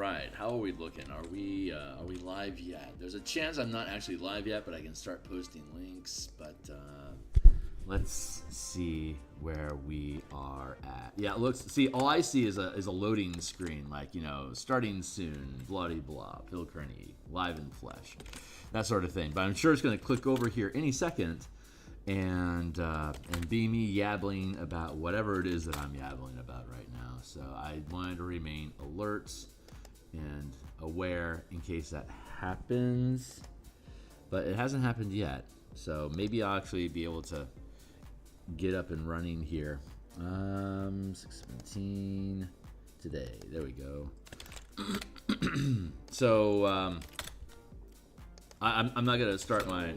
right, how are we looking? Are we live yet? There's a chance I'm not actually live yet, but I can start posting links. But let's see where we are at. Yeah, see, all I see is a loading screen, like, you know, starting soon, bloody blah, Phil Kearney, live in flesh, that sort of thing. But I'm sure it's going to click over here any second and be me yabbling about whatever it is that I'm yabbling about right now. So I wanted to remain alert and aware in case that happens, but it hasn't happened yet. So maybe I'll actually be able to get up and running here. 6:17 today. There we go. So I'm not gonna start my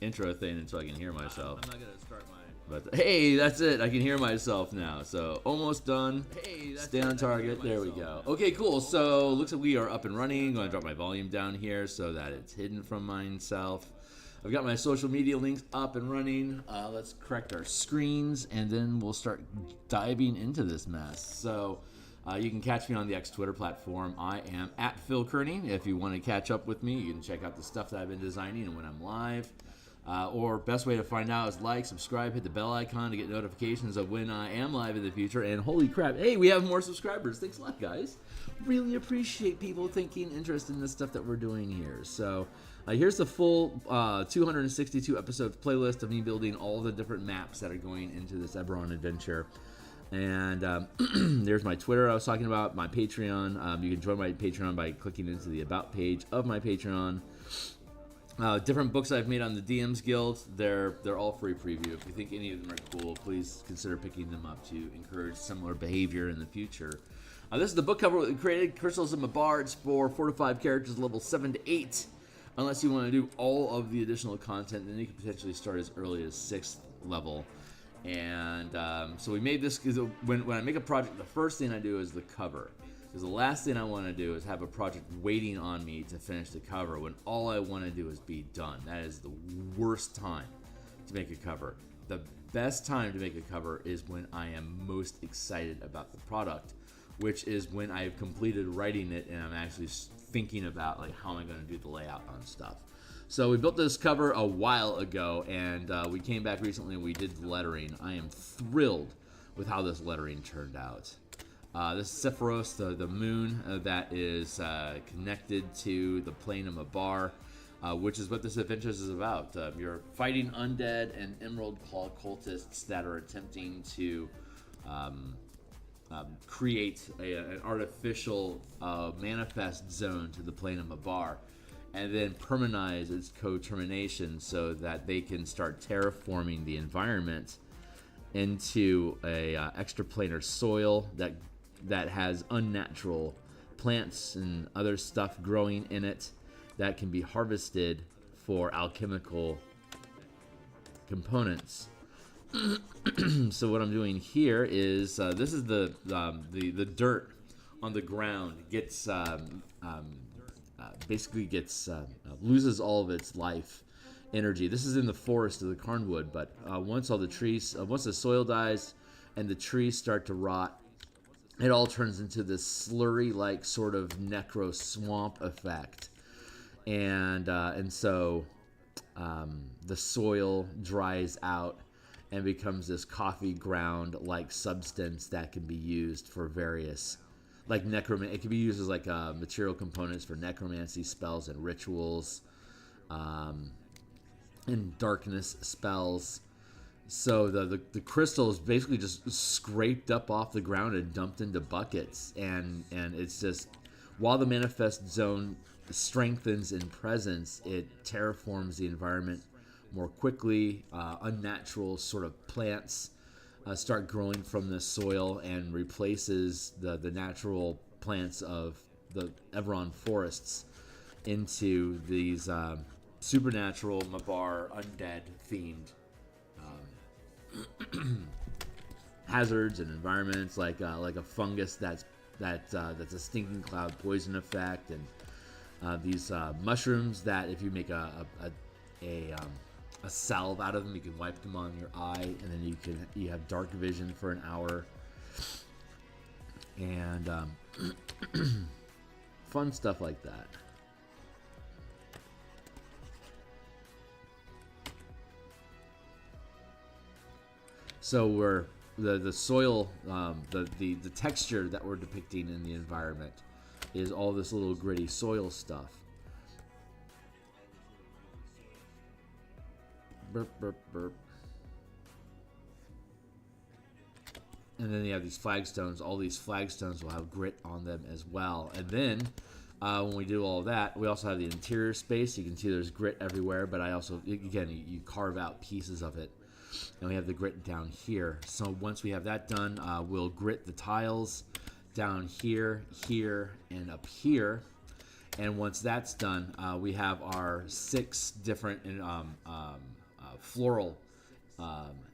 intro thing until I can hear myself. I'm not gonna start my. But hey, that's it. I can hear myself now. So almost done. Hey, stay on target. There we go. Okay, cool. So looks like we are up and running. I'm gonna drop my volume down here so that it's hidden from myself. I've got my social media links up and running. Let's correct our screens and then we'll start diving into this mess. So you can catch me on the X Twitter platform. I am at Phil Kearney. If you want to catch up with me, you can check out the stuff that I've been designing and when I'm live. Or best way to find out is like, subscribe, hit the bell icon to get notifications of when I am live in the future. And holy crap, hey, we have more subscribers. Thanks a lot, guys. Really appreciate people taking interest in the stuff that we're doing here. So here's the full 262 episodes playlist of me building all the different maps that are going into this Eberron adventure. And there's my Twitter I was talking about, my Patreon. You can join my Patreon by clicking into the About page of my Patreon. Different books I've made on the DMsGuild, they're all free preview. If you think any of them are cool, please consider picking them up to encourage similar behavior in the future. This is the book cover we created, Crystals of Mabar. It's for 4 to 5 characters, level 7 to 8. Unless you want to do all of the additional content, then you can potentially start as early as 6th level. And so we made this because when I make a project, the first thing I do is the cover. Because the last thing I want to do is have a project waiting on me to finish the cover when all I want to do is be done. That is the worst time to make a cover. The best time to make a cover is when I am most excited about the product, which is when I've completed writing it and I'm actually thinking about like how am I going to do the layout on stuff. So we built this cover a while ago and we came back recently and we did the lettering. I am thrilled with how this lettering turned out. This is Sephiros, the moon that is connected to the plane of Mabar, which is what this adventure is about. You're fighting undead and Emerald Claw cultists that are attempting to create an artificial manifest zone to the plane of Mabar, and then permanize its co-termination so that they can start terraforming the environment into a extraplanar soil that has unnatural plants and other stuff growing in it that can be harvested for alchemical components. So what I'm doing here is this is the dirt on the ground gets basically loses all of its life energy. This is in the forest of the Carnwood, but once all the trees, once the soil dies and the trees start to rot, it all turns into this slurry-like sort of necro swamp effect, and so the soil dries out and becomes this coffee ground-like substance that can be used for various, like necromancy. It can be used as like material components for necromancy spells and rituals, and darkness spells. So the crystal is basically just scraped up off the ground and dumped into buckets, and it's just, while the manifest zone strengthens in presence, it terraforms the environment more quickly. Unnatural sort of plants start growing from the soil and replaces the natural plants of the Eberron forests into these supernatural Mabar undead themed hazards and environments, like a fungus that's a stinking cloud poison effect, and these mushrooms that if you make a salve out of them, you can wipe them on your eye, and then you have dark vision for an hour. And fun stuff like that. So we're the soil, the texture that we're depicting in the environment is all this little gritty soil stuff. Burp, burp, burp. And then you have these flagstones. All these flagstones will have grit on them as well. And then when we do all of that, we also have the interior space. You can see there's grit everywhere, but I also, again, you carve out pieces of it. And we have the grit down here. So once we have that done, we'll grit the tiles down here, here, and up here. And once that's done, we have our 6 different floral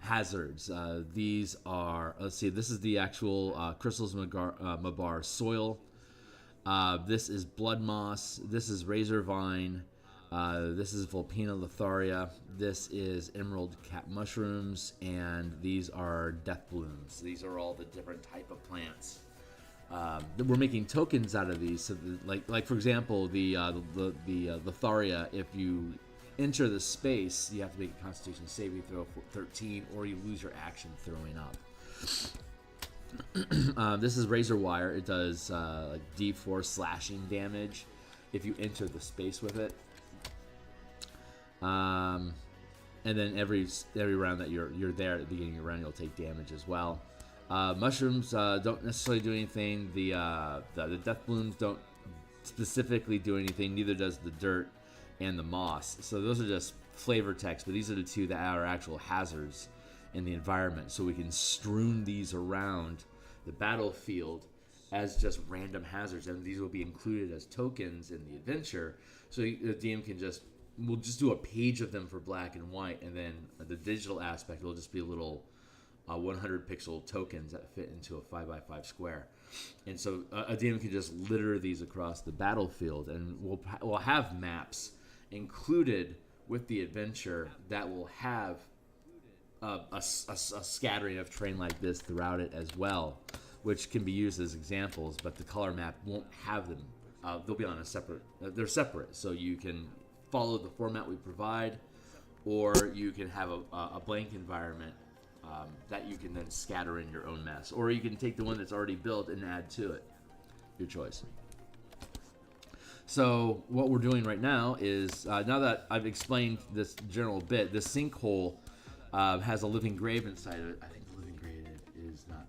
hazards. These are, let's see, this is the actual Crystal's Mabar soil. This is blood moss. This is razor vine. This is Vulpina Lotharia. This is emerald cap mushrooms, and these are death blooms. These are all the different type of plants. We're making tokens out of these. So like for example, the Lotharia. If you enter the space, you have to make a Constitution saving throw for 13, or you lose your action throwing up. This is razor wire. It does like D4 slashing damage if you enter the space with it. And then every round that you're there at the beginning of your round, you'll take damage as well. Mushrooms don't necessarily do anything. The death blooms don't specifically do anything. Neither does the dirt and the moss. So those are just flavor text, but these are the 2 that are actual hazards in the environment. So we can strewn these around the battlefield as just random hazards, and these will be included as tokens in the adventure. So the DM can we'll just do a page of them for black and white, and then the digital aspect will just be little 100 pixel tokens that fit into a 5x5 square. And so a DM can just litter these across the battlefield, and we'll have maps included with the adventure that will have a scattering of terrain like this throughout it as well, which can be used as examples, but the color map won't have them. They'll be on a separate, they're separate, so you can follow the format we provide, or you can have a blank environment that you can then scatter in your own mess, or you can take the one that's already built and add to it. Your choice. So what we're doing right now is, now that I've explained this general bit, the sinkhole has a living grave inside of it. I think the living grave is not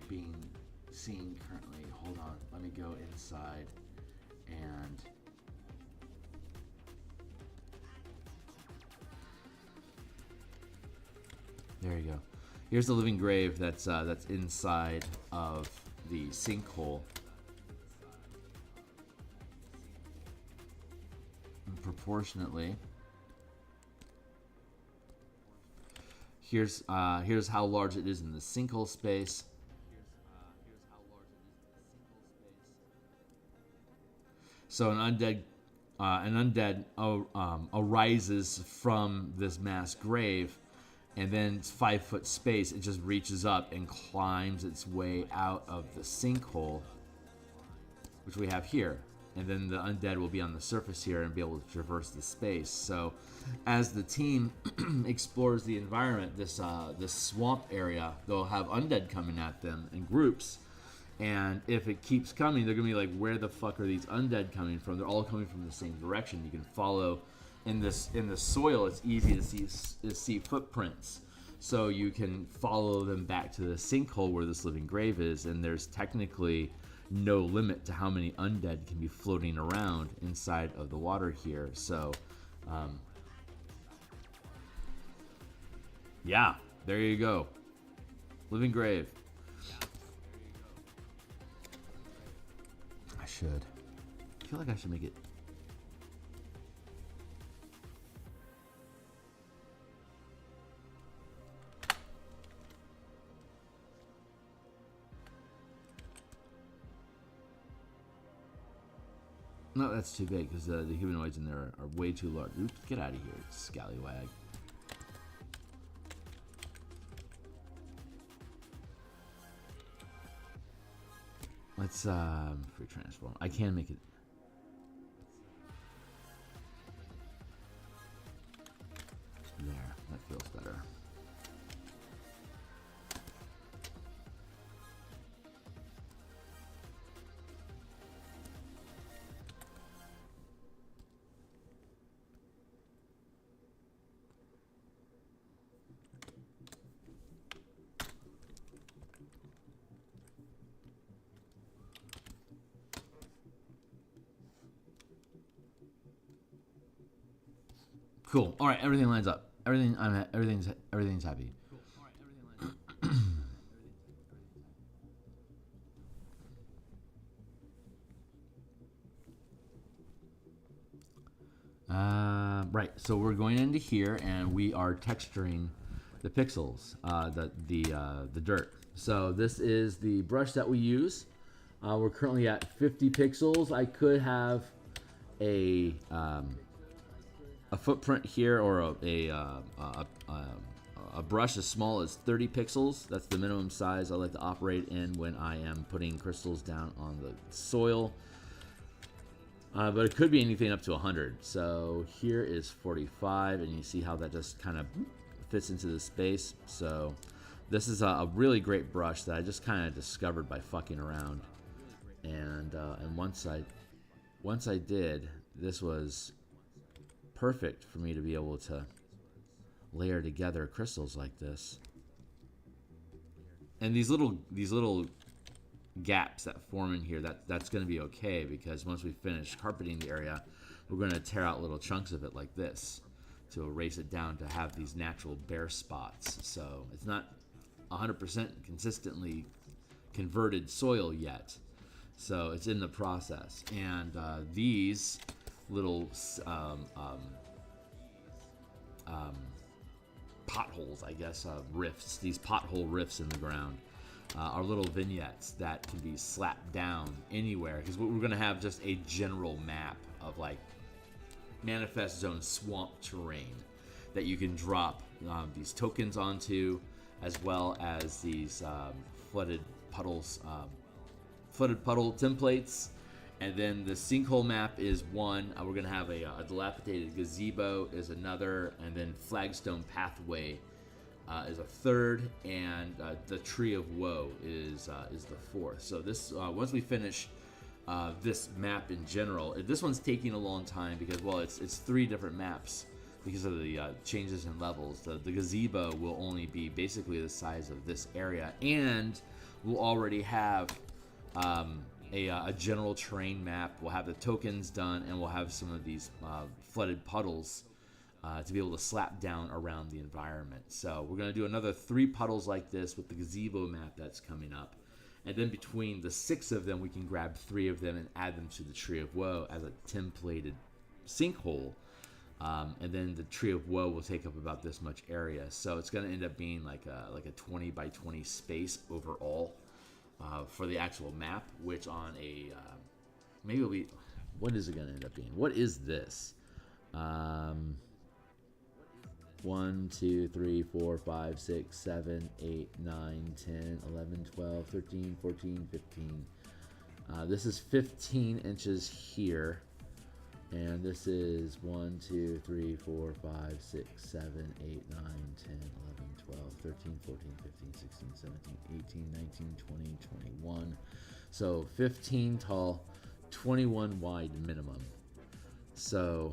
being seen currently. Hold on, let me go inside and there you go. Here's the living grave that's inside of the sinkhole. And proportionately, here's how large it is in the sinkhole space. So an undead arises from this mass grave, and then it's 5-foot space. It just reaches up and climbs its way out of the sinkhole, which we have here. And then the undead will be on the surface here and be able to traverse the space. So as the team explores the environment, this swamp area, they'll have undead coming at them in groups. And if it keeps coming, they're going to be like, where the fuck are these undead coming from? They're all coming from the same direction. You can follow in the soil. It's easy to see footprints. So you can follow them back to the sinkhole where this living grave is, and there's technically no limit to how many undead can be floating around inside of the water here. So, yeah, there you go. Living grave. I feel like I should make it. No, that's too big because the humanoids in there are way too large. Oops, get out of here, scallywag. Let's free transform. I can make it. There, that feels better. Cool. All right, everything lines up. Everything's happy. Cool. All right, everything lines up. Right. So we're going into here, and we are texturing the pixels, the dirt. So this is the brush that we use. We're currently at 50 pixels. I could have a footprint here, or a brush as small as 30 pixels. That's the minimum size I like to operate in when I am putting crystals down on the soil. But it could be anything up to 100. So here is 45, and you see how that just kind of fits into the space. So this is a really great brush that I just kind of discovered by fucking around. And once I did, this was perfect for me to be able to layer together crystals like this. And these little gaps that form in here, that's going to be okay, because once we finish carpeting the area, we're going to tear out little chunks of it like this to erase it down to have these natural bare spots. So it's not 100% consistently converted soil yet, so it's in the process. And these little potholes, I guess, rifts, these pothole rifts in the ground, are little vignettes that can be slapped down anywhere, because we're going to have just a general map of like manifest zone swamp terrain that you can drop these tokens onto, as well as these flooded puddle templates. And then the sinkhole map is one. We're going to have a dilapidated gazebo is another, and then flagstone pathway is a third, and the tree of woe is the fourth. So this once we finish this map in general, this one's taking a long time because, well, it's 3 different maps because of the changes in levels. The gazebo will only be basically the size of this area, and we'll already have a general terrain map. We'll have the tokens done, and we'll have some of these flooded puddles to be able to slap down around the environment. So we're going to do another 3 puddles like this with the gazebo map that's coming up. And then between the 6 of them, we can grab 3 of them and add them to the Tree of Woe as a templated sinkhole. And then the Tree of Woe will take up about this much area. So it's going to end up being like a 20 by 20 space overall for the actual map, which on a maybe it'll be, what is it going to end up being? What is this? 1, 2, 3, 4, 5, 6, 7, 8, 9, 10, 11, 12, 13, 14, 15. This is 15 inches here. And this is 1, 2, 3, 4, 5, 6, 7, 8, 9, 10, 11, 12, 13, 14, 15, 16, 17, 18, 19, 20, 21. So 15 tall, 21 wide minimum. So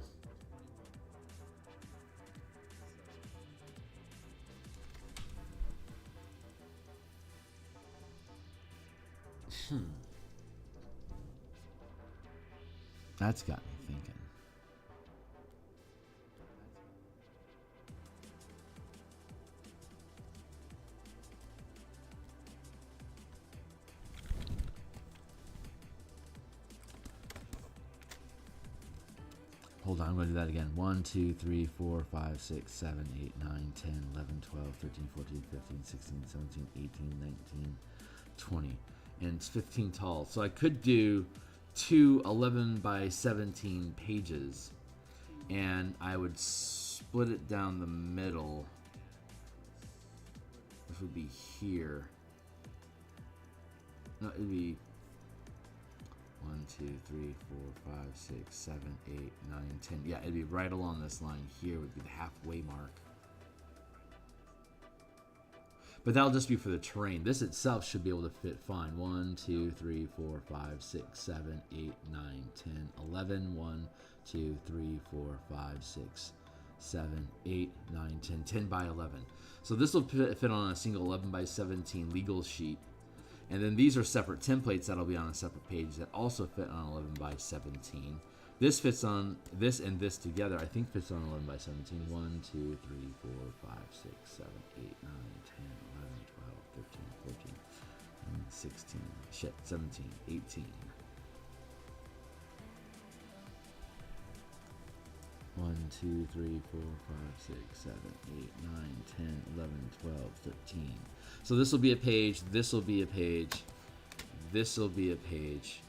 that's got me thinking. Hold on, I'm going to do that again. 1, 2, 3, 4, 5, 6, 7, 8, 9, 10, 11, 12, 13, 14, 15, 16, 17, 18, 19, 20. And it's 15 tall. So I could do 2 11 by 17 pages, and I would split it down the middle. This would be here. No, it'd be 1, 2, 3, 4, 5, 6, 7, 8, 9, 10. Yeah, it'd be right along this line here would be the halfway mark. But that'll just be for the terrain. This itself should be able to fit fine. 1, 2, 3, 4, 5, 6, 7, 8, 9, 10, 11. 1, 2, 3, 4, 5, 6, 7, 8, 9, 10. 10 by 11. So this will fit on a single 11 by 17 legal sheet. And then these are separate templates that'll be on a separate page that also fit on 11 by 17. This fits on, this and this together, I think fits on 11 by 17. 1, 2, 3, 4, 5, 6, 7, 8, 9, 10, 11, 12, 13, 14, 16, shit, 17, 18. 1, 2, 3, 4, 5, 6, 7, 8, 9, 10, 11, 12, 13. So this will be a page, this will be a page, this will be a page,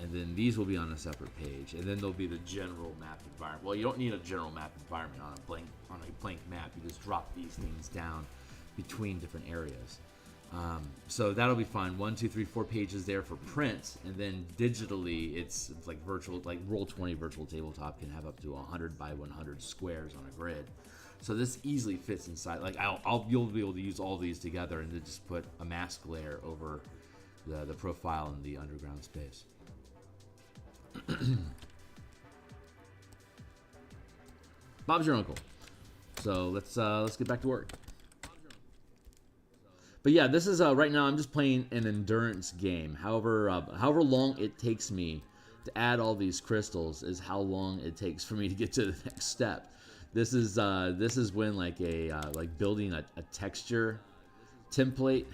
and then these will be on a separate page, and then there'll be the general map environment. Well, you don't need a general map environment on a blank map. You just drop these things down between different areas. So that'll be fine. 1, 2, 3, 4 pages there for print, and then digitally, it's like virtual, like Roll20 virtual tabletop can have up to 100 by 100 squares on a grid. So this easily fits inside. Like you'll be able to use all these together and then just put a mask layer over the profile in the underground space. Bob's your uncle. So let's get back to work. But yeah, this is right now I'm just playing an endurance game. However long it takes me to add all these crystals is how long it takes for me to get to the next step. This is when like building a texture template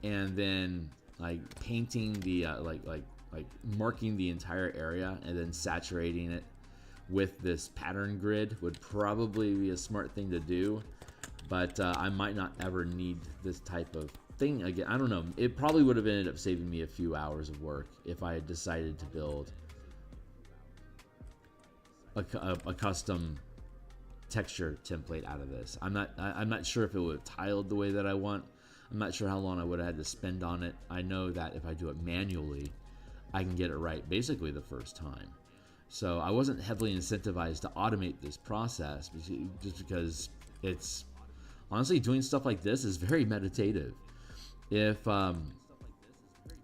and then like painting the like marking the entire area and then saturating it with this pattern grid would probably be a smart thing to do. But I might not ever need this type of thing again. I don't know. It probably would have ended up saving me a few hours of work if I had decided to build a custom texture template out of this. I'm not sure if it would have tiled the way that I want. I'm not sure how long I would have had to spend on it. I know that if I do it manually, I can get it right basically the first time. So I wasn't heavily incentivized to automate this process just because it's honestly doing stuff like this is very meditative. If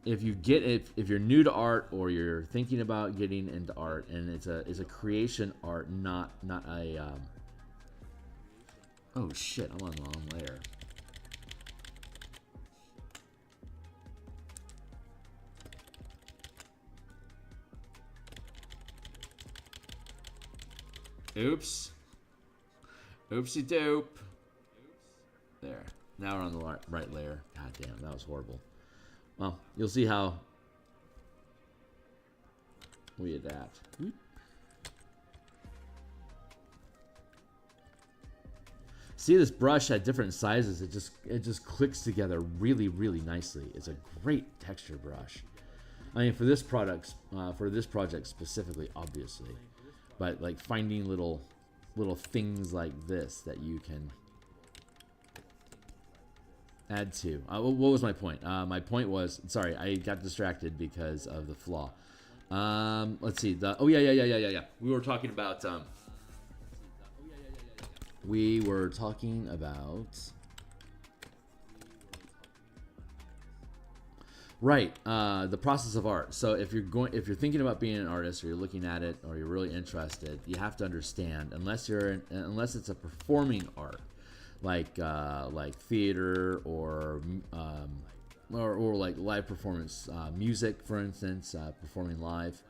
you're new to art or you're thinking about getting into art and it's a creation art, not a oh shit, I'm on the wrong layer. Oops. Oopsie dope. There. Now we're on the right layer. God damn, that was horrible. Well, you'll see how we adapt. See this brush at different sizes, it just clicks together really, really nicely. It's a great texture brush. I mean, for this project specifically, obviously, but like finding little things like this that you can add to. What was my point? My point was, sorry, I got distracted because of the flaw. Let's see. Oh yeah. We were talking about. Right, the process of art. So if you're thinking about being an artist, or you're looking at it, or you're really interested, you have to understand. Unless it's a performing art, like theater or like live performance, music, for instance, performing live.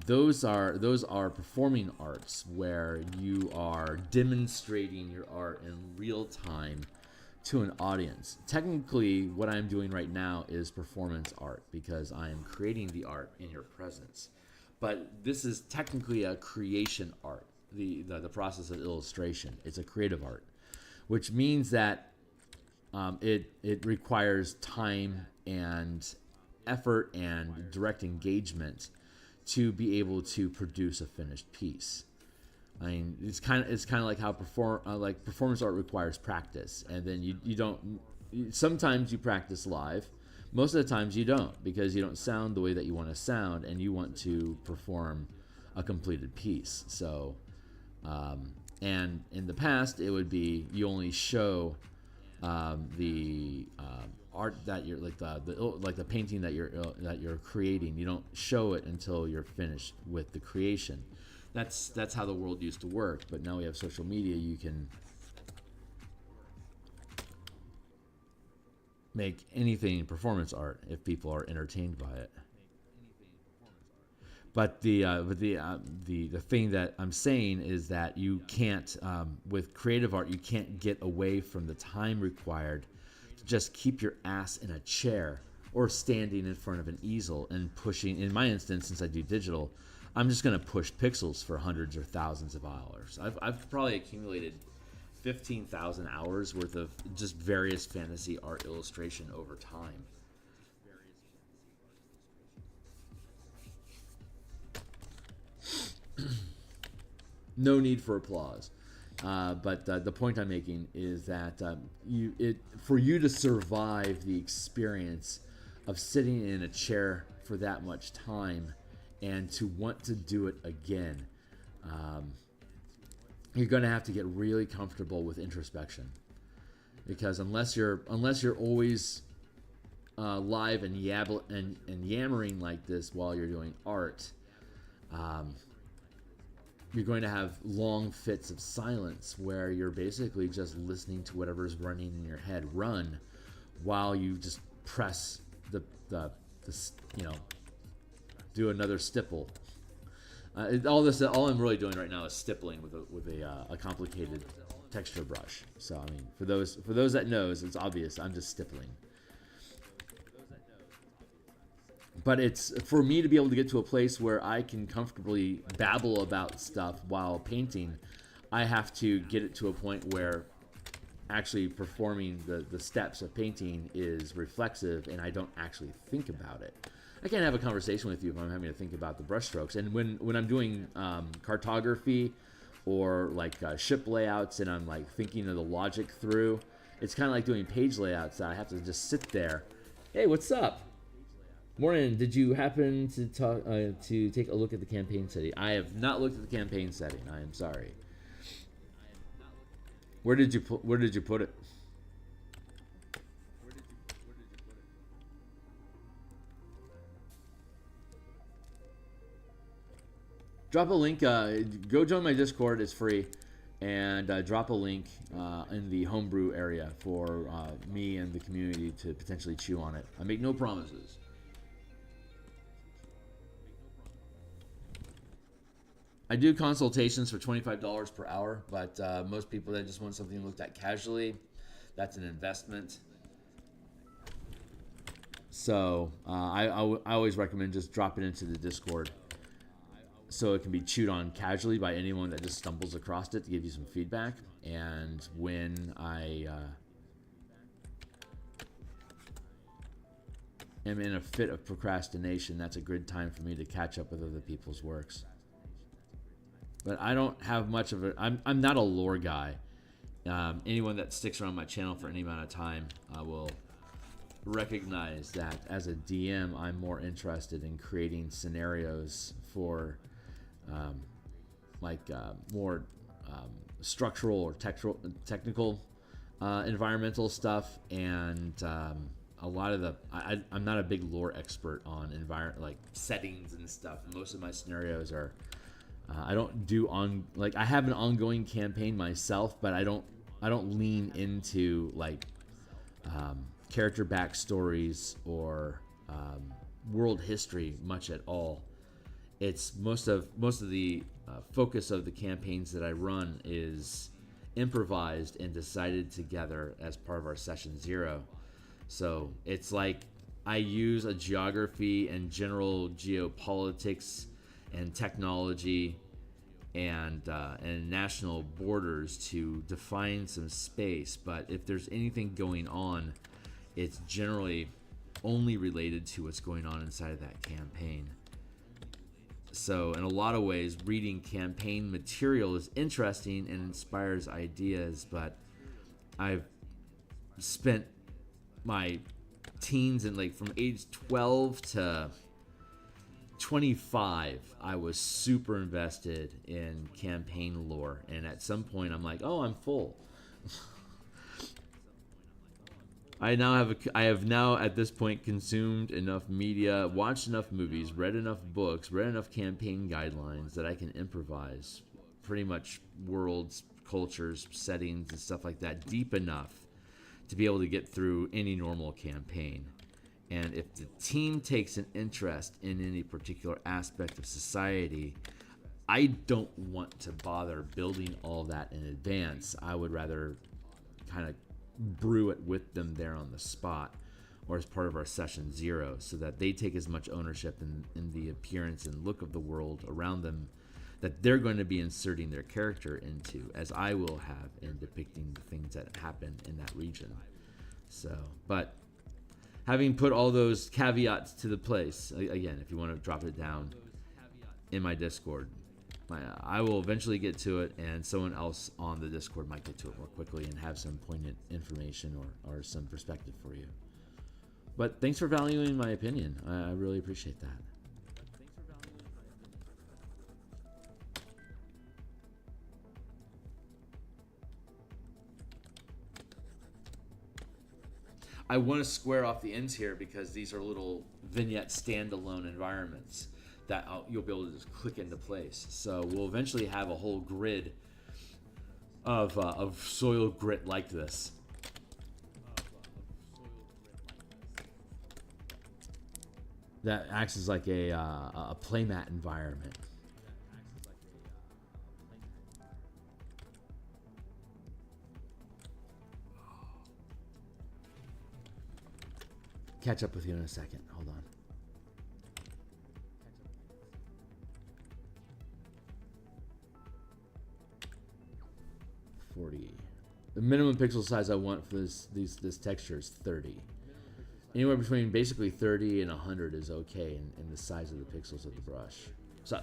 Those are performing arts where you are demonstrating your art in real time to an audience. Technically, what I'm doing right now is performance art because I am creating the art in your presence. But this is technically a creation art, the process of illustration. It's a creative art, which means that it requires time and effort and direct engagement to be able to produce a finished piece. I mean, it's kind of like how performance art requires practice, and then you don't. Sometimes you practice live, Most of the times you don't, because you don't sound the way that you want to sound, and you want to perform a completed piece. So, and in the past, it would be you only show the art that you're like the painting that you're creating. You don't show it until you're finished with the creation. That's how the world used to work. But now we have social media. You can make anything performance art if people are entertained by it. But the thing that I'm saying is that you can't with creative art, you can't get away from the time required to just keep your ass in a chair or standing in front of an easel and pushing. In my instance, since I do digital, I'm just going to push pixels for hundreds or thousands of hours. I've probably accumulated 15,000 hours worth of just various fantasy art illustration over time. No need for applause. But the point I'm making is that for you to survive the experience of sitting in a chair for that much time and to want to do it again, you're going to have to get really comfortable with introspection, because unless you're always live and yammering like this while you're doing art, you're going to have long fits of silence where you're basically just listening to whatever's running in your head run while you just press the do another stipple. All I'm really doing right now is stippling with a complicated texture brush. So I mean, for those that knows, it's obvious. I'm just stippling. But it's for me to be able to get to a place where I can comfortably babble about stuff while painting. I have to get it to a point where actually performing the steps of painting is reflexive, and I don't actually think about it. I can't have a conversation with you if I'm having to think about the brushstrokes. And when I'm doing cartography or like ship layouts, and I'm like thinking of the logic through, it's kind of like doing page layouts that I have to just sit there. Hey, what's up? Morning. Did you happen to take a look at the campaign setting? I have not looked at the campaign setting. I am sorry. Where did you put it? Drop a link. Go join my Discord. It's free. And drop a link in the homebrew area for me and the community to potentially chew on it. I make no promises. I do consultations for $25 per hour, but most people that just want something looked at casually, that's an investment. So I always recommend just drop it into the Discord so it can be chewed on casually by anyone that just stumbles across it to give you some feedback. And when I am in a fit of procrastination, that's a good time for me to catch up with other people's works. But I don't have much of a... I'm not a lore guy. Anyone that sticks around my channel for any amount of time will recognize that as a DM, I'm more interested in creating scenarios for more structural or technical environmental stuff, and a lot of the... I'm not a big lore expert on settings and stuff. Most of my scenarios are... I don't do I have an ongoing campaign myself, but I don't lean into character backstories or world history much at all. It's most of the focus of the campaigns that I run is improvised and decided together as part of our session 0. So it's like I use a geography and general geopolitics and technology and national borders to define some space. But if there's anything going on, it's generally only related to what's going on inside of that campaign. So in a lot of ways, reading campaign material is interesting and inspires ideas, but I've spent my teens and like from age 12 to 25, I was super invested in campaign lore, and at some point I'm like, oh, I'm full. I have now at this point consumed enough media, watched enough movies, read enough books, read enough campaign guidelines that I can improvise pretty much worlds, cultures, settings, and stuff like that deep enough to be able to get through any normal campaign. And if the team takes an interest in any particular aspect of society, I don't want to bother building all that in advance. I would rather kind of brew it with them there on the spot or as part of our session 0 so that they take as much ownership in the appearance and look of the world around them that they're going to be inserting their character into, as I will have in depicting the things that happen in that region. So, but having put all those caveats to the place, again, if you want to drop it down in my Discord, I will eventually get to it, and someone else on the Discord might get to it more quickly and have some poignant information or some perspective for you. But thanks for valuing my opinion. I really appreciate that. I want to square off the ends here because these are little vignette standalone environments that you'll be able to just click into place. So we'll eventually have a whole grid of soil grit like this. That acts as like a playmat environment. Catch up with you in a second. Hold on. The minimum pixel size I want for this texture is 30. Anywhere between basically 30 and 100 is okay in the size of the pixels of the brush. So,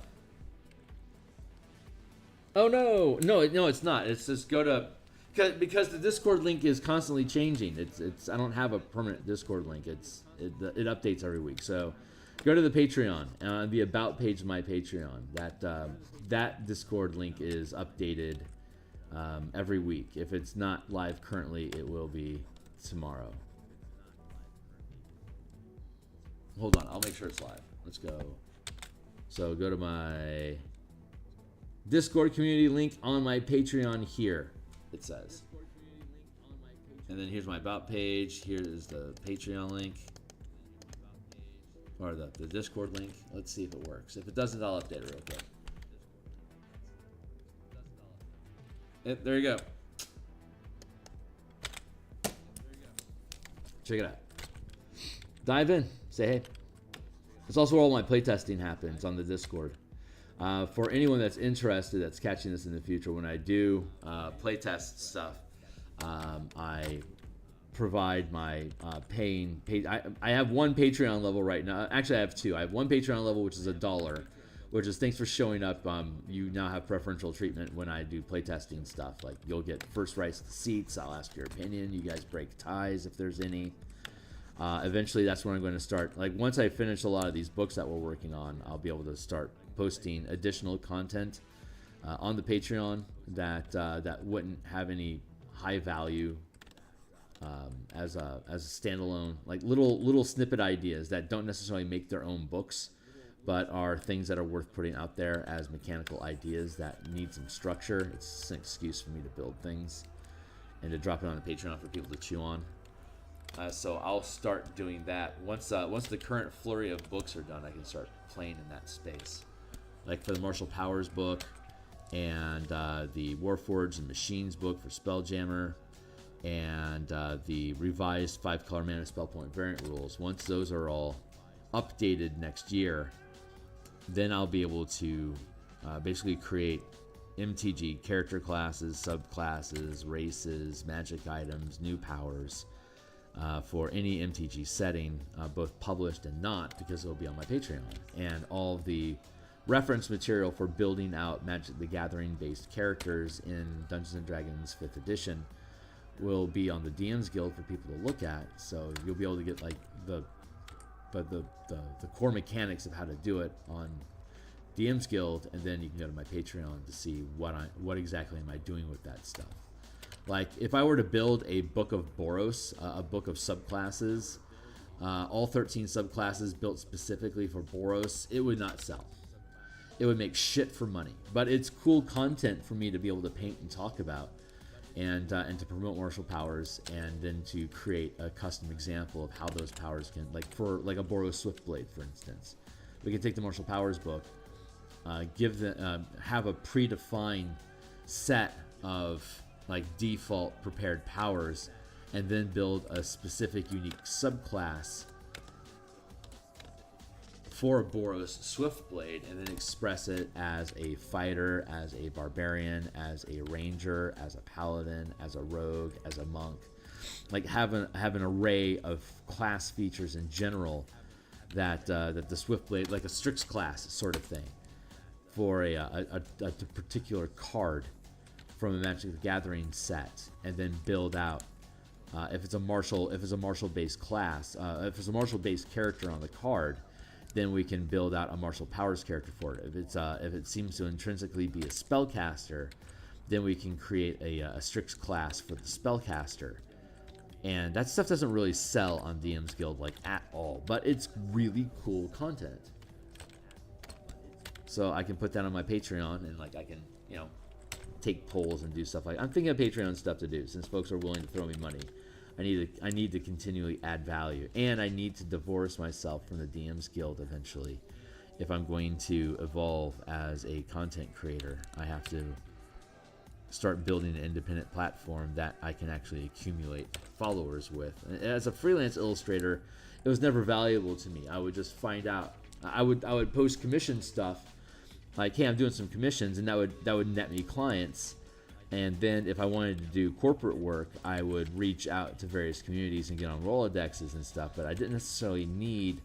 oh no, it's not. It's just go to because the Discord link is constantly changing. It's I don't have a permanent Discord link. It updates every week. So go to the Patreon, the about page of my Patreon. That Discord link is updated every week. If it's not live currently, it will be tomorrow. Hold on, I'll make sure it's live. Let's go. So go to my Discord community link on my Patreon here, it says. And then here's my about page. Here is the Patreon link. Or the Discord link. Let's see if it works. If it doesn't, I'll update it real quick. There you go. Check it out. Dive in. Say hey. It's also where all my playtesting happens, on the Discord. For anyone that's interested, that's catching this in the future, when I do playtest stuff, I provide my paying. I have one Patreon level right now. Actually, I have two. I have one Patreon level, which is $1, which is thanks for showing up. You now have preferential treatment when I do playtesting stuff. Like, you'll get first rights to seats. I'll ask your opinion. You guys break ties if there's any. Eventually, that's when I'm going to start. Like, once I finish a lot of these books that we're working on, I'll be able to start posting additional content on the Patreon that wouldn't have any high value as a standalone, like little snippet ideas that don't necessarily make their own books, but are things that are worth putting out there as mechanical ideas that need some structure. It's an excuse for me to build things and to drop it on the Patreon for people to chew on. So I'll start doing that once the current flurry of books are done. I can start playing in that space, like for the Martial Powers book and the Warforged and Machines book for Spelljammer, and the revised 5-color mana spell point variant rules. Once those are all updated next year, then I'll be able to basically create MTG character classes, subclasses, races, magic items, new powers for any MTG setting, both published and not, because it'll be on my Patreon. And all the reference material for building out Magic the Gathering based characters in Dungeons & Dragons 5th edition will be on the DMsGuild for people to look at. So you'll be able to get like the core mechanics of how to do it on DMsGuild, and then you can go to my Patreon to see what exactly am I doing with that stuff. Like if I were to build a book of Boros, a book of subclasses, all 13 subclasses built specifically for Boros, it would not sell. It would make shit for money. But it's cool content for me to be able to paint and talk about, and to promote martial powers, and then to create a custom example of how those powers can, like for like a Boros Swiftblade, for instance. We can take the martial powers book, have a predefined set of like default prepared powers, and then build a specific unique subclass for a Boros Swiftblade, and then express it as a fighter, as a barbarian, as a ranger, as a paladin, as a rogue, as a monk. Like have an array of class features in general that the Swiftblade, like a Strix class sort of thing, for a particular card from a Magic the Gathering set, and then build out. If it's a martial based class, if it's a martial based character on the card, then we can build out a martial powers character for it. If it seems to intrinsically be a spellcaster, then we can create a Strix class for the spellcaster. And that stuff doesn't really sell on DMsGuild like at all, but it's really cool content. So I can put that on my Patreon, and like I can, take polls and do stuff like. I'm thinking of Patreon stuff to do, since folks are willing to throw me money. I need to continually add value, and I need to divorce myself from the DMsGuild eventually. If I'm going to evolve as a content creator, I have to start building an independent platform that I can actually accumulate followers with. And as a freelance illustrator, it was never valuable to me. I would just find out. I would post commission stuff, like, hey, I'm doing some commissions, and that would net me clients. And then if I wanted to do corporate work, I would reach out to various communities and get on Rolodexes and stuff, but I didn't necessarily need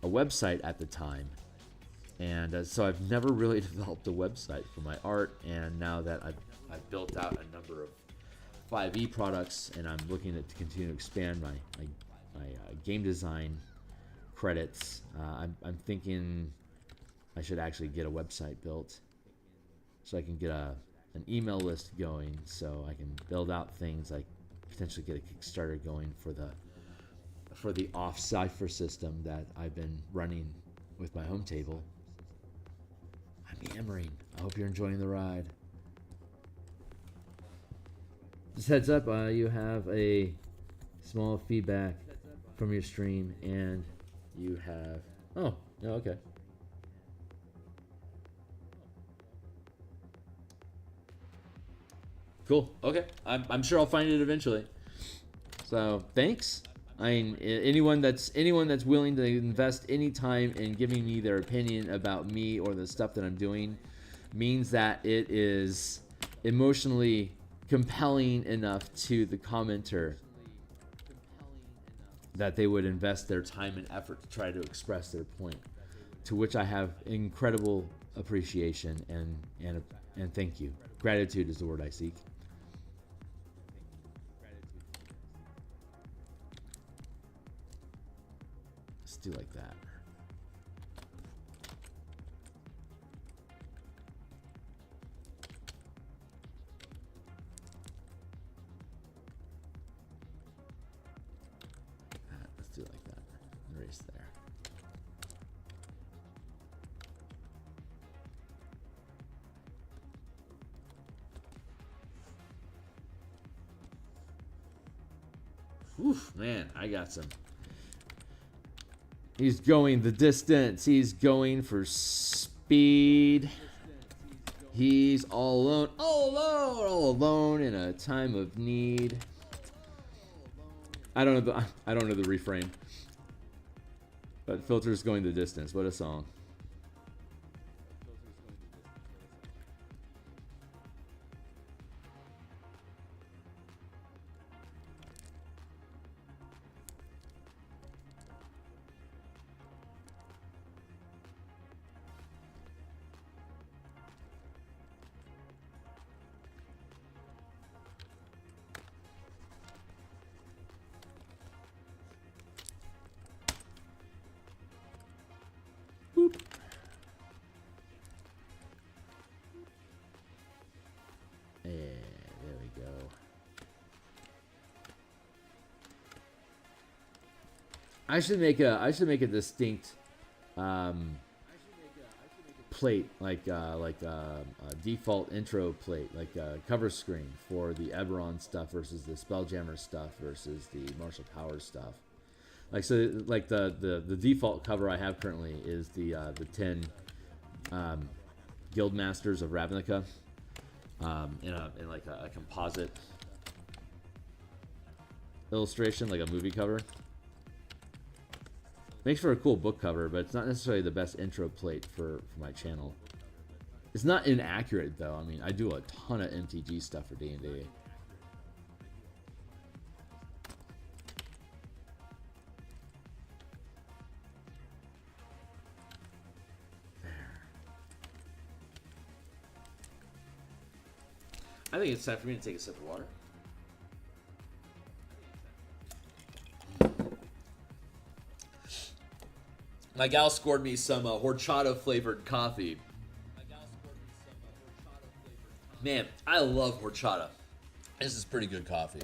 a website at the time. And so I've never really developed a website for my art, and now that I've built out a number of 5e products, and I'm looking to continue to expand my game design credits, I'm thinking I should actually get a website built so I can get an email list going, so I can build out things like potentially get a Kickstarter going for the off cipher system that I've been running with my home table. I'm yammering. I hope you're enjoying the ride. Just heads up, you have a small feedback from your stream, and you have... Oh, okay. Cool. Okay. I'm sure I'll find it eventually. So thanks. I mean, anyone that's willing to invest any time in giving me their opinion about me or the stuff that I'm doing means that it is emotionally compelling enough to the commenter that they would invest their time and effort to try to express their point, to which I have incredible appreciation and thank you. Gratitude is the word I seek. Let's do like that. Let's do like that. Erase there. Oof, man, I got some. He's going the distance. He's going for speed. He's all alone in a time of need. I don't know the refrain. But Filter's going the distance. What a song. I should make a distinct plate, like a default intro plate, like a cover screen for the Eberron stuff versus the Spelljammer stuff versus the Martial Powers stuff. Like, so, like the default cover I have currently is the 10 Guild Masters of Ravnica in like a composite illustration, like a movie cover. Makes for a cool book cover, but it's not necessarily the best intro plate for my channel. It's not inaccurate, though. I mean, I do a ton of MTG stuff for D&D. I think it's time for me to take a sip of water. My gal scored me some horchata flavored coffee. Man, I love horchata. This is pretty good coffee.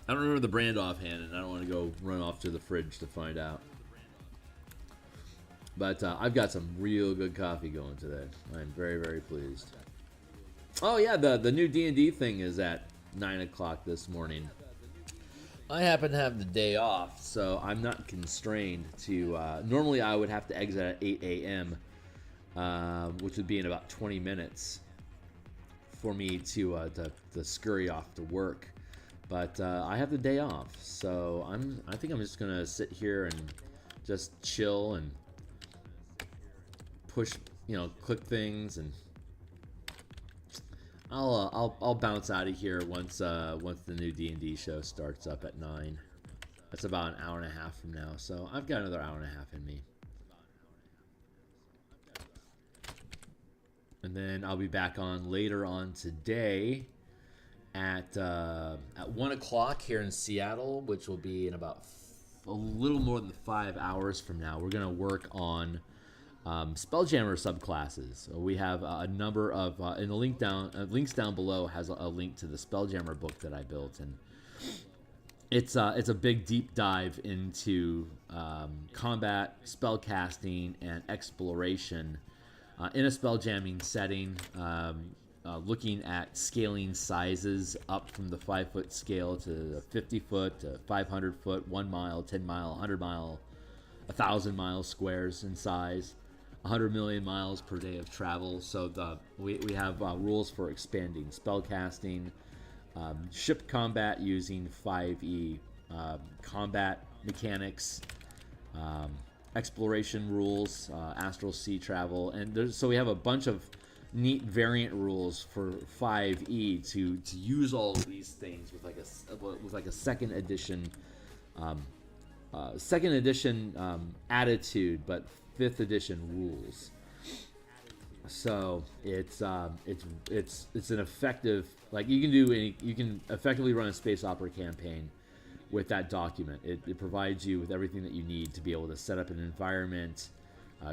I don't remember the brand offhand, and I don't want to go run off to the fridge to find out. But I've got some real good coffee going today. I'm very, very pleased. Oh yeah, the new D&D thing is at 9 o'clock this morning. I happen to have the day off, so I'm not constrained to... normally I would have to exit at 8 a.m., which would be in about 20 minutes for me to scurry off to work. But I have the day off, so I think I'm just going to sit here and just chill and push, click things, and I'll bounce out of here once the new D&D show starts up at 9. That's about an hour and a half from now, so I've got another hour and a half in me. And then I'll be back on later on today at 1 o'clock here in Seattle, which will be in about a little more than 5 hours from now. We're going to work on Spelljammer subclasses. So we have a number of in the links down below has a link to the Spelljammer book that I built, and it's a big deep dive into combat, spellcasting, and exploration in a spelljamming setting. Looking at scaling sizes up from the 5-foot scale to the 50-foot, to 500-foot, 1 mile, 10 mile, 100 mile, 1,000 mile squares in size. 100 million miles per day of travel. So we have rules for expanding spellcasting, ship combat using 5e combat mechanics, exploration rules, astral sea travel, and so we have a bunch of neat variant rules for 5e to use all of these things with like a second edition attitude, but 5th edition rules. So it's an effective, like, you can effectively run a space opera campaign with that document. It provides you with everything that you need to be able to set up an environment,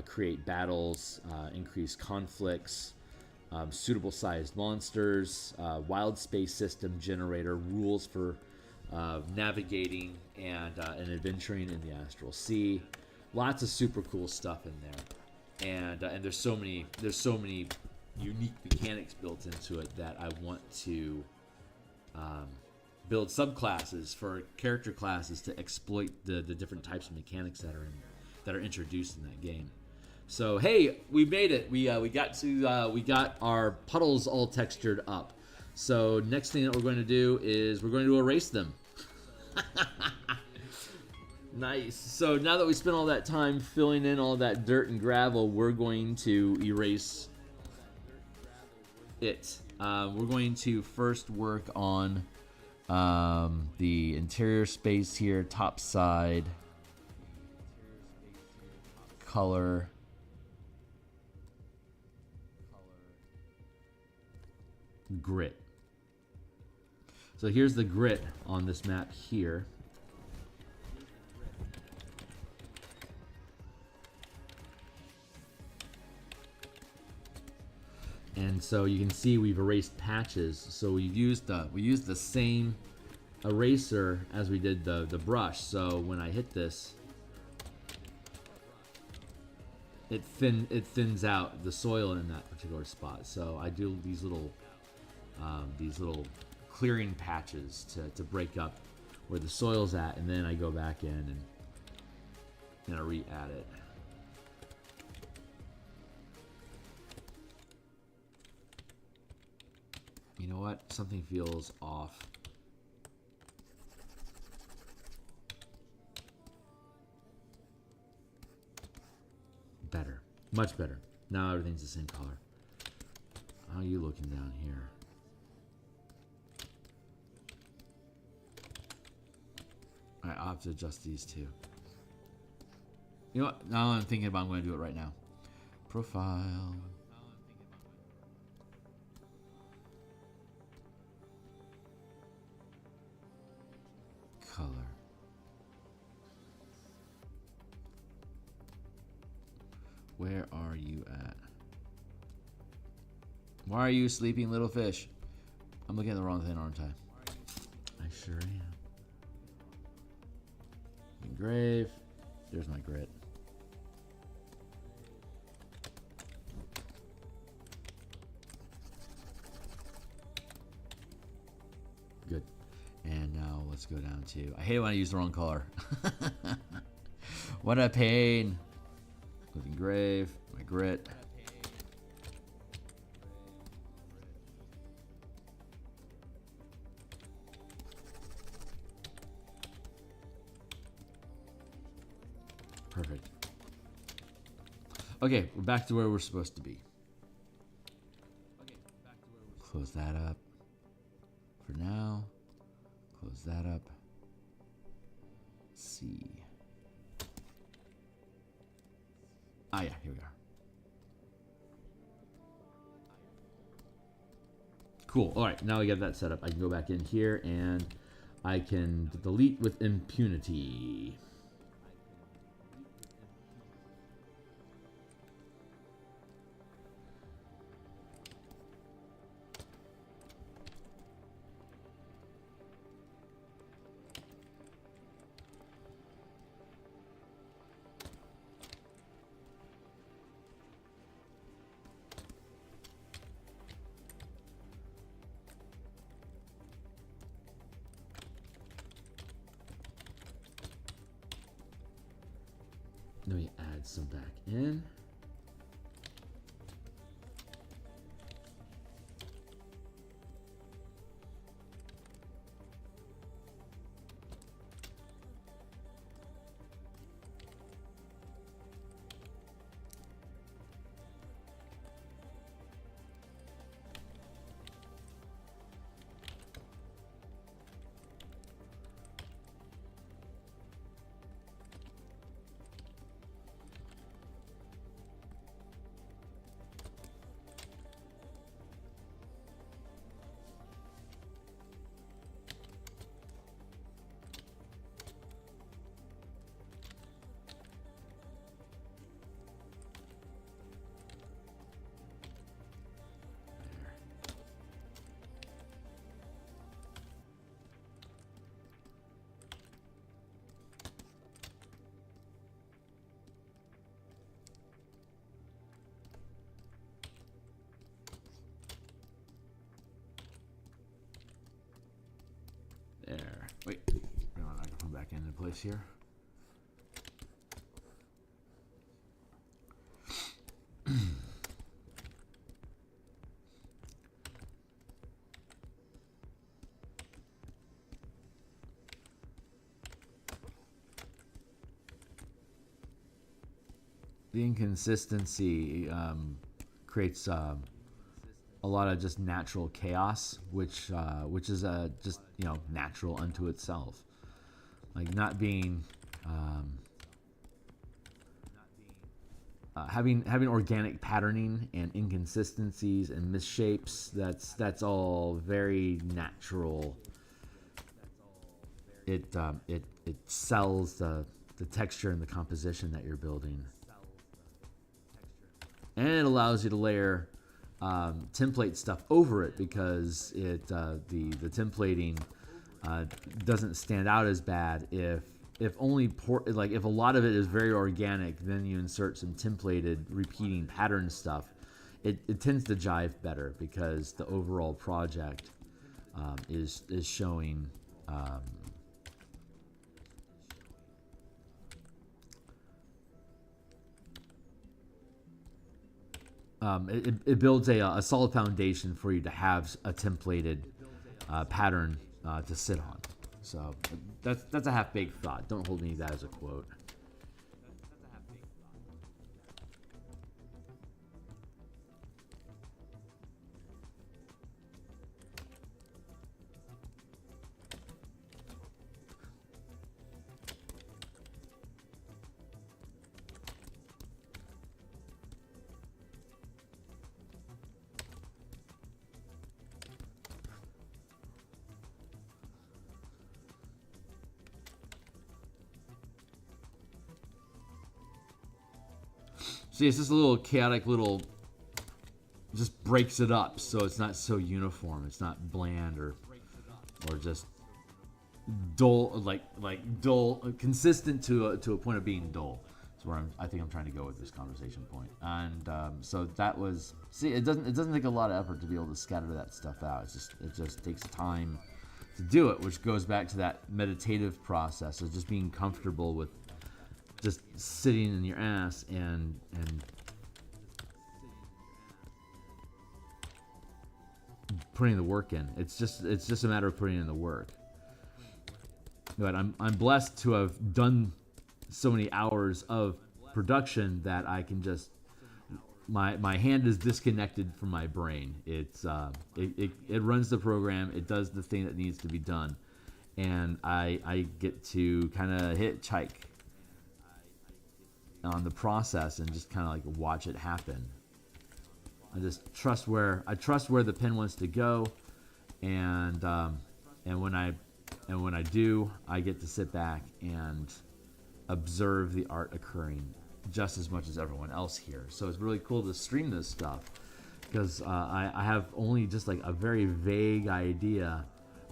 create battles, increase conflicts, suitable sized monsters, wild space system generator, rules for navigating and adventuring in the astral sea. Lots of super cool stuff in there, and there's so many unique mechanics built into it that I want to build subclasses for character classes to exploit the different types of mechanics that are introduced in that game. So hey, we made it. We got our puddles all textured up. So next thing that we're going to do is we're going to erase them. Nice. So now that we spent all that time filling in all that dirt and gravel, we're going to erase it. We're going to first work on the interior space here, top side, color, grit. So here's the grit on this map here. And so you can see we've erased patches. So we used the same eraser as we did the brush. So when I hit this, it thins out the soil in that particular spot. So I do these little clearing patches to break up where the soil's at, and then I go back in and I re-add it. You know what? Something feels off. Better. Much better. Now everything's the same color. How are you looking down here? Alright, I'll have to adjust these too. You know what? Now I'm thinking about, I'm going to do it right now. Profile. Color. Where are you at? Why are you sleeping, little fish? I'm looking at the wrong thing, aren't I? I sure am. Engrave. There's my grit. Good. And now let's go down to... I hate when I use the wrong color. What a pain. With engrave, my grit. Perfect. Okay, we're back to where we're supposed to be. Close that up for now. Close that up. Let's see. Ah, yeah, here we are. Cool. All right, now we got that set up. I can go back in here and I can delete with impunity. Let me add some back in. There. Wait. Bring my microphone back into place here. The inconsistency creates a lot of just natural chaos, which is just natural unto itself, like not being having organic patterning and inconsistencies and misshapes. That's all very natural. It sells the texture and the composition that you're building, and it allows you to layer template stuff over it, because the templating doesn't stand out as bad if only if a lot of it is very organic, then you insert some templated repeating pattern stuff. It tends to jive better because the overall project is showing it builds a solid foundation for you to have a templated pattern to sit on. So that's a half-baked thought. Don't hold me to that as a quote. See, it's just a little chaotic little, just breaks it up so it's not so uniform. It's not bland or just dull, like dull, consistent to a point of being dull. That's where I think I'm trying to go with this conversation point. And so that was, see, it doesn't take a lot of effort to be able to scatter that stuff out. It just takes time to do it, which goes back to that meditative process of just being comfortable with just sitting in your ass and putting the work in. It's just a matter of putting in the work. But I'm blessed to have done so many hours of production that I can just my hand is disconnected from my brain. It's it runs the program. It does the thing that needs to be done, and I get to kind of hitchhike on the process and just kind of like watch it happen. I just trust where the pen wants to go, and when I do, I get to sit back and observe the art occurring just as much as everyone else here. So it's really cool to stream this stuff because I have only just like a very vague idea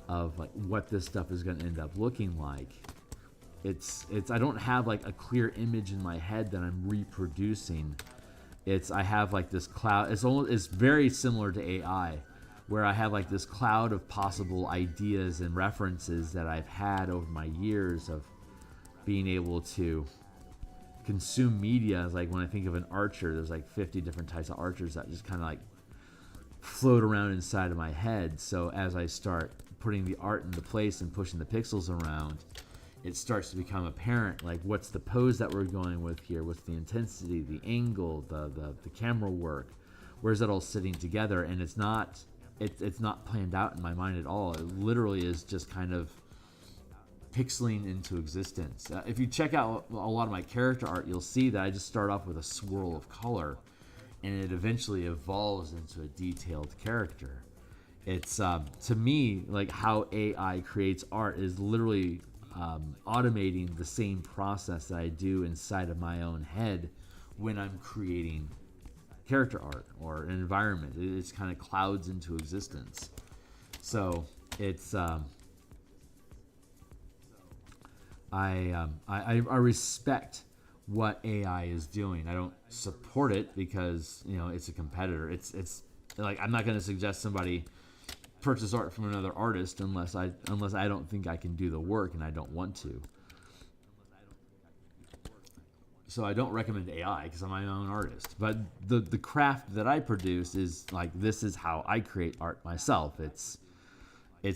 of like what this stuff is going to end up looking like. It's I don't have like a clear image in my head that I'm reproducing. I have like this cloud. It's very similar to AI, where I have like this cloud of possible ideas and references that I've had over my years of being able to consume media. Like when I think of an archer, there's like 50 different types of archers that just kind of like float around inside of my head. So as I start putting the art into place and pushing the pixels around, it starts to become apparent, like what's the pose that we're going with here, what's the intensity, the angle, the camera work, where's that all sitting together? And it's not planned out in my mind at all. It literally is just kind of pixeling into existence. If you check out a lot of my character art, you'll see that I just start off with a swirl of color, and it eventually evolves into a detailed character. It's to me, like how AI creates art is literally automating the same process that I do inside of my own head when I'm creating character art or an environment. It just kind of clouds into existence. So it's I respect what AI is doing. I don't support it because it's a competitor. It's like I'm not going to suggest somebody purchase art from another artist unless I don't think I can do the work and I don't want to. So I don't recommend AI because I'm my own artist. But the craft that I produce is like, this is how I create art myself. It's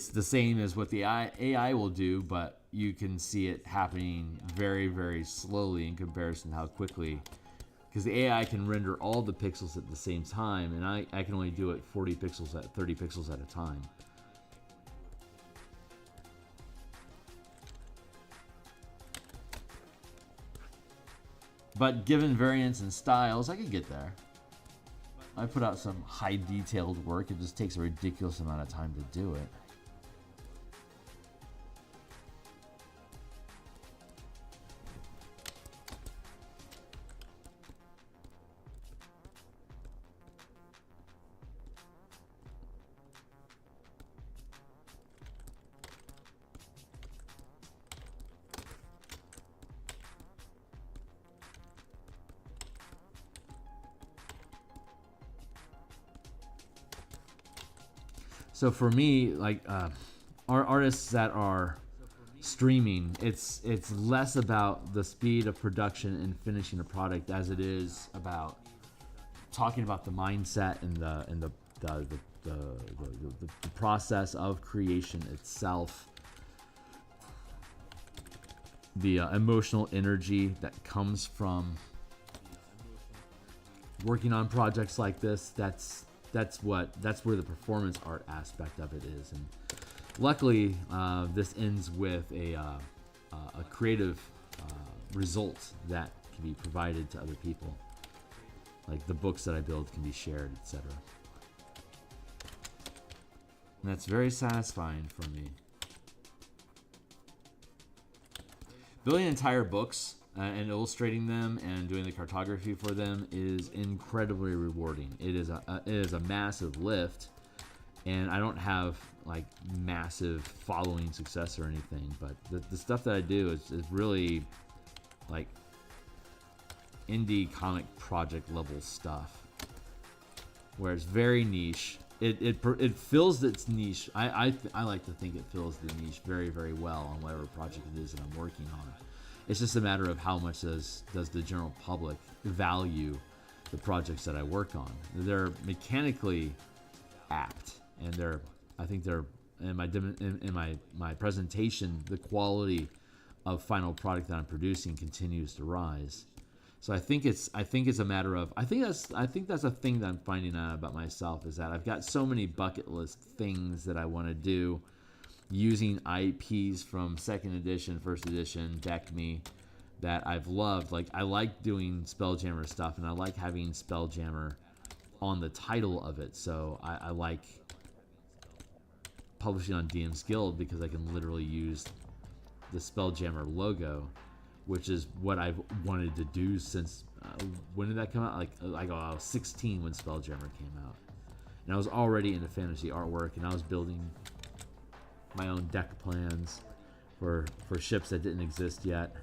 the same as what the AI will do, but you can see it happening very, very slowly in comparison to how quickly, because the AI can render all the pixels at the same time, and I can only do it 30 pixels at a time. But given variants and styles, I could get there. I put out some high detailed work. It just takes a ridiculous amount of time to do it. So for me, like artists that are streaming, it's less about the speed of production and finishing a product as it is about talking about the mindset and the process of creation itself, the emotional energy that comes from working on projects like this. That's where the performance art aspect of it is. And luckily, this ends with a creative result that can be provided to other people. Like the books that I build can be shared, etc. And that's very satisfying for me. Building entire books and illustrating them and doing the cartography for them is incredibly rewarding. It is a massive lift, and I don't have like massive following success or anything, but the stuff that I do is really like indie comic project level stuff, where it's very niche. It fills its niche. I like to think it fills the niche very, very well on whatever project it is that I'm working on. It's just a matter of how much does the general public value the projects that I work on. They're mechanically apt, and I think they're in my presentation, the quality of final product that I'm producing continues to rise. So I think it's a matter of I think that's a thing that I'm finding out about myself, is that I've got so many bucket list things that I want to do using IPs from 2nd edition, 1st edition, Deck Me, that I've loved. Like I like doing Spelljammer stuff, and I like having Spelljammer on the title of it. So I like publishing on DMsGuild because I can literally use the Spelljammer logo, which is what I've wanted to do since, when did that come out? Like I was 16 when Spelljammer came out. And I was already into fantasy artwork, and I was building my own deck plans for ships that didn't exist yet.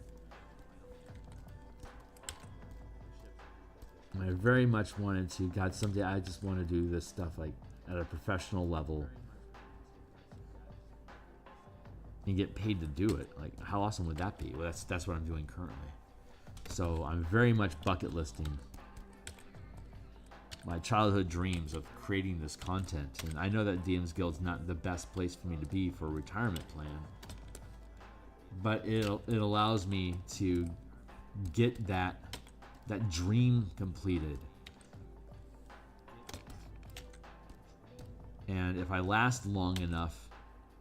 And I very much wanted to, God, someday I just want to do this stuff like at a professional level and get paid to do it. Like, how awesome would that be? Well, that's what I'm doing currently. So I'm very much bucket listing my childhood dreams of creating this content. And I know that DMsGuild's not the best place for me to be for a retirement plan, but it allows me to get that dream completed. And if I last long enough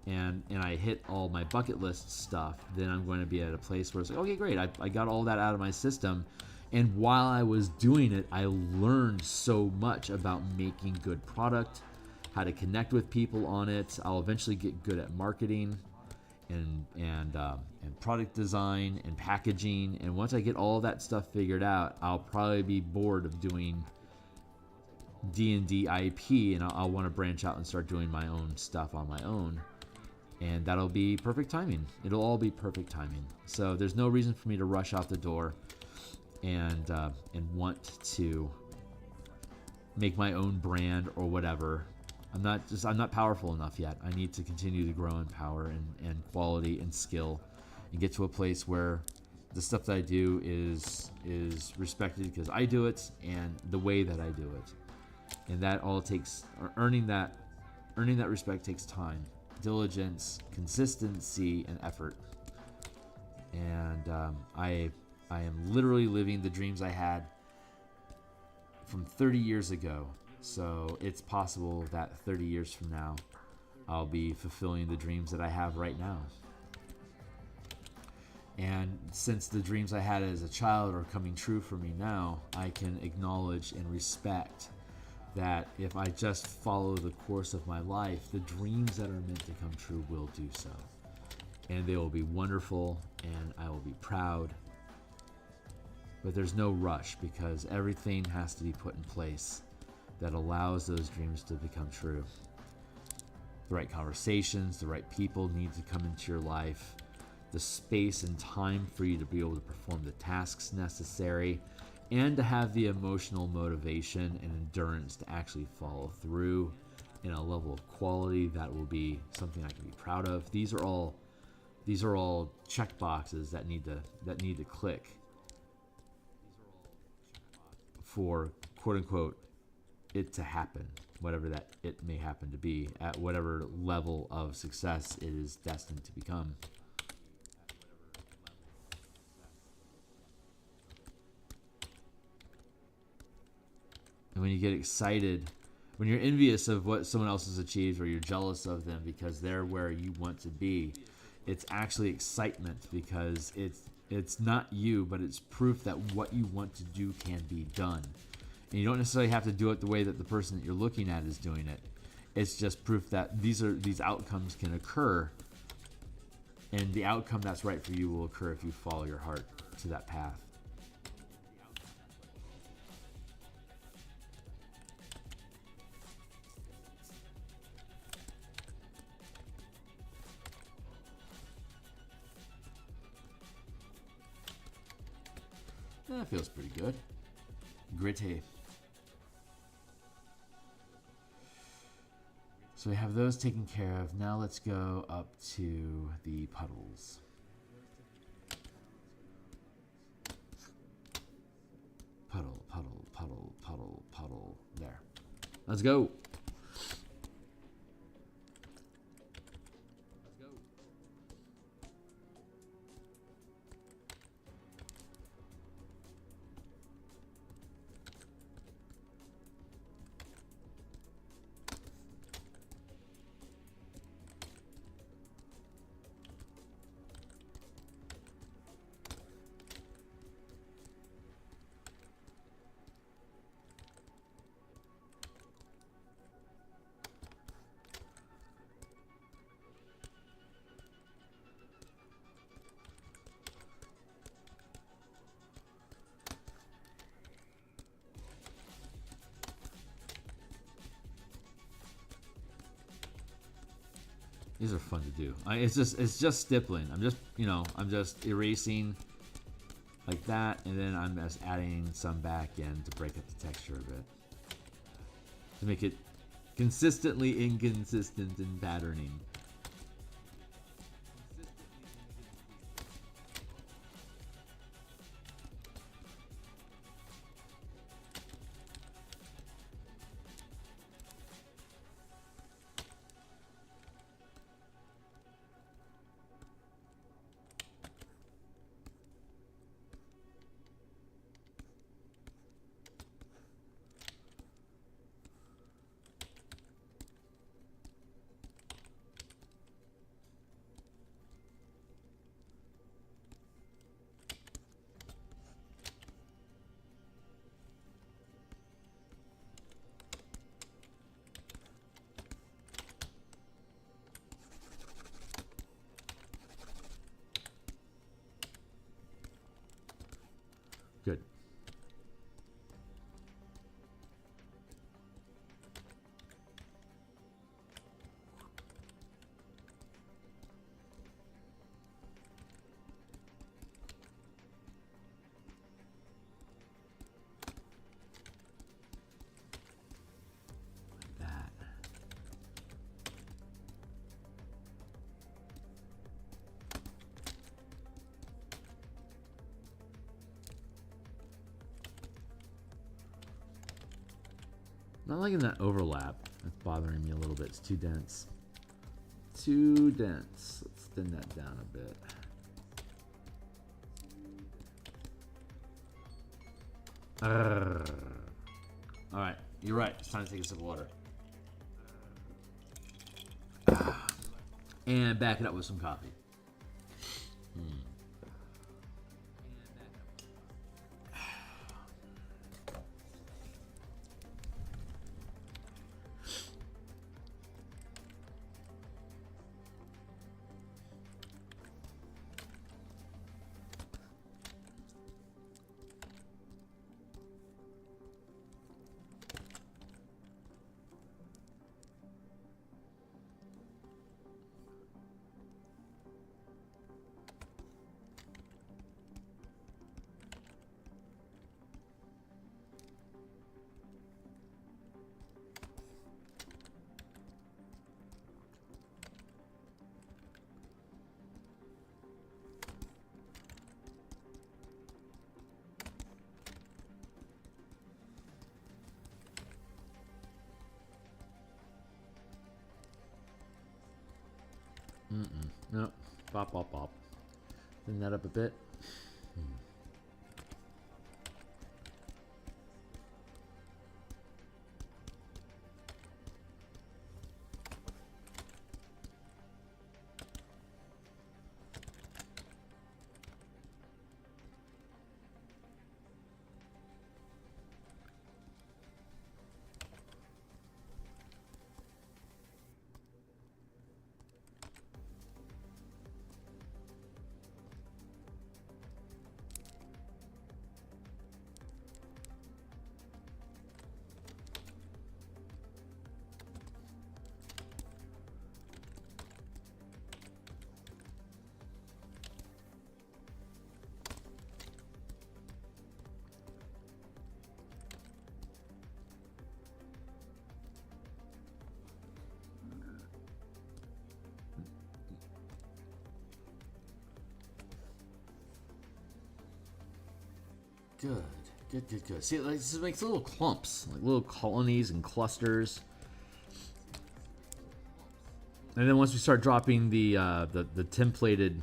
and I hit all my bucket list stuff, then I'm going to be at a place where it's like, okay, great, I got all that out of my system. And while I was doing it, I learned so much about making good product, how to connect with people on it. I'll eventually get good at marketing and product design and packaging. And once I get all that stuff figured out, I'll probably be bored of doing D&D IP, and I'll want to branch out and start doing my own stuff on my own. And that'll be perfect timing. It'll all be perfect timing. So there's no reason for me to rush out the door and want to make my own brand or whatever. I'm not powerful enough yet. I need to continue to grow in power and quality and skill, and get to a place where the stuff that I do is respected because I do it and the way that I do it. And that all takes, earning that respect takes time, diligence, consistency, and effort. And I am literally living the dreams I had from 30 years ago. So it's possible that 30 years from now, I'll be fulfilling the dreams that I have right now. And since the dreams I had as a child are coming true for me now, I can acknowledge and respect that if I just follow the course of my life, the dreams that are meant to come true will do so. And they will be wonderful, and I will be proud. But there's no rush, because everything has to be put in place that allows those dreams to become true. The right conversations, the right people need to come into your life, the space and time for you to be able to perform the tasks necessary, and to have the emotional motivation and endurance to actually follow through in a level of quality that will be something I can be proud of. These are all check boxes that need to click for quote unquote it to happen, whatever that it may happen to be, at whatever level of success it is destined to become. And when you get excited, when you're envious of what someone else has achieved, or you're jealous of them because they're where you want to be, it's actually excitement, because it's not you, but it's proof that what you want to do can be done. And you don't necessarily have to do it the way that the person that you're looking at is doing it. It's just proof that these outcomes can occur, and the outcome that's right for you will occur if you follow your heart to that path. That feels pretty good. Gritty. So we have those taken care of. Now let's go up to the puddles. Puddle, puddle, puddle, puddle, puddle. There. Let's go. These are fun to do. It's just stippling. I'm just erasing like that, and then I'm just adding some back in to break up the texture a bit, to make it consistently inconsistent in patterning. Good. Like that. Not liking that overlap. That's bothering me a little bit. It's too dense. Too dense. Let's thin that down a bit. All right, you're right. It's time to take a sip of water. And back it up with some coffee. No. Bop, bop, bop. Clean that up a bit. Good, good, good, good. See, like, this makes little clumps, like little colonies and clusters. And then once we start dropping the templated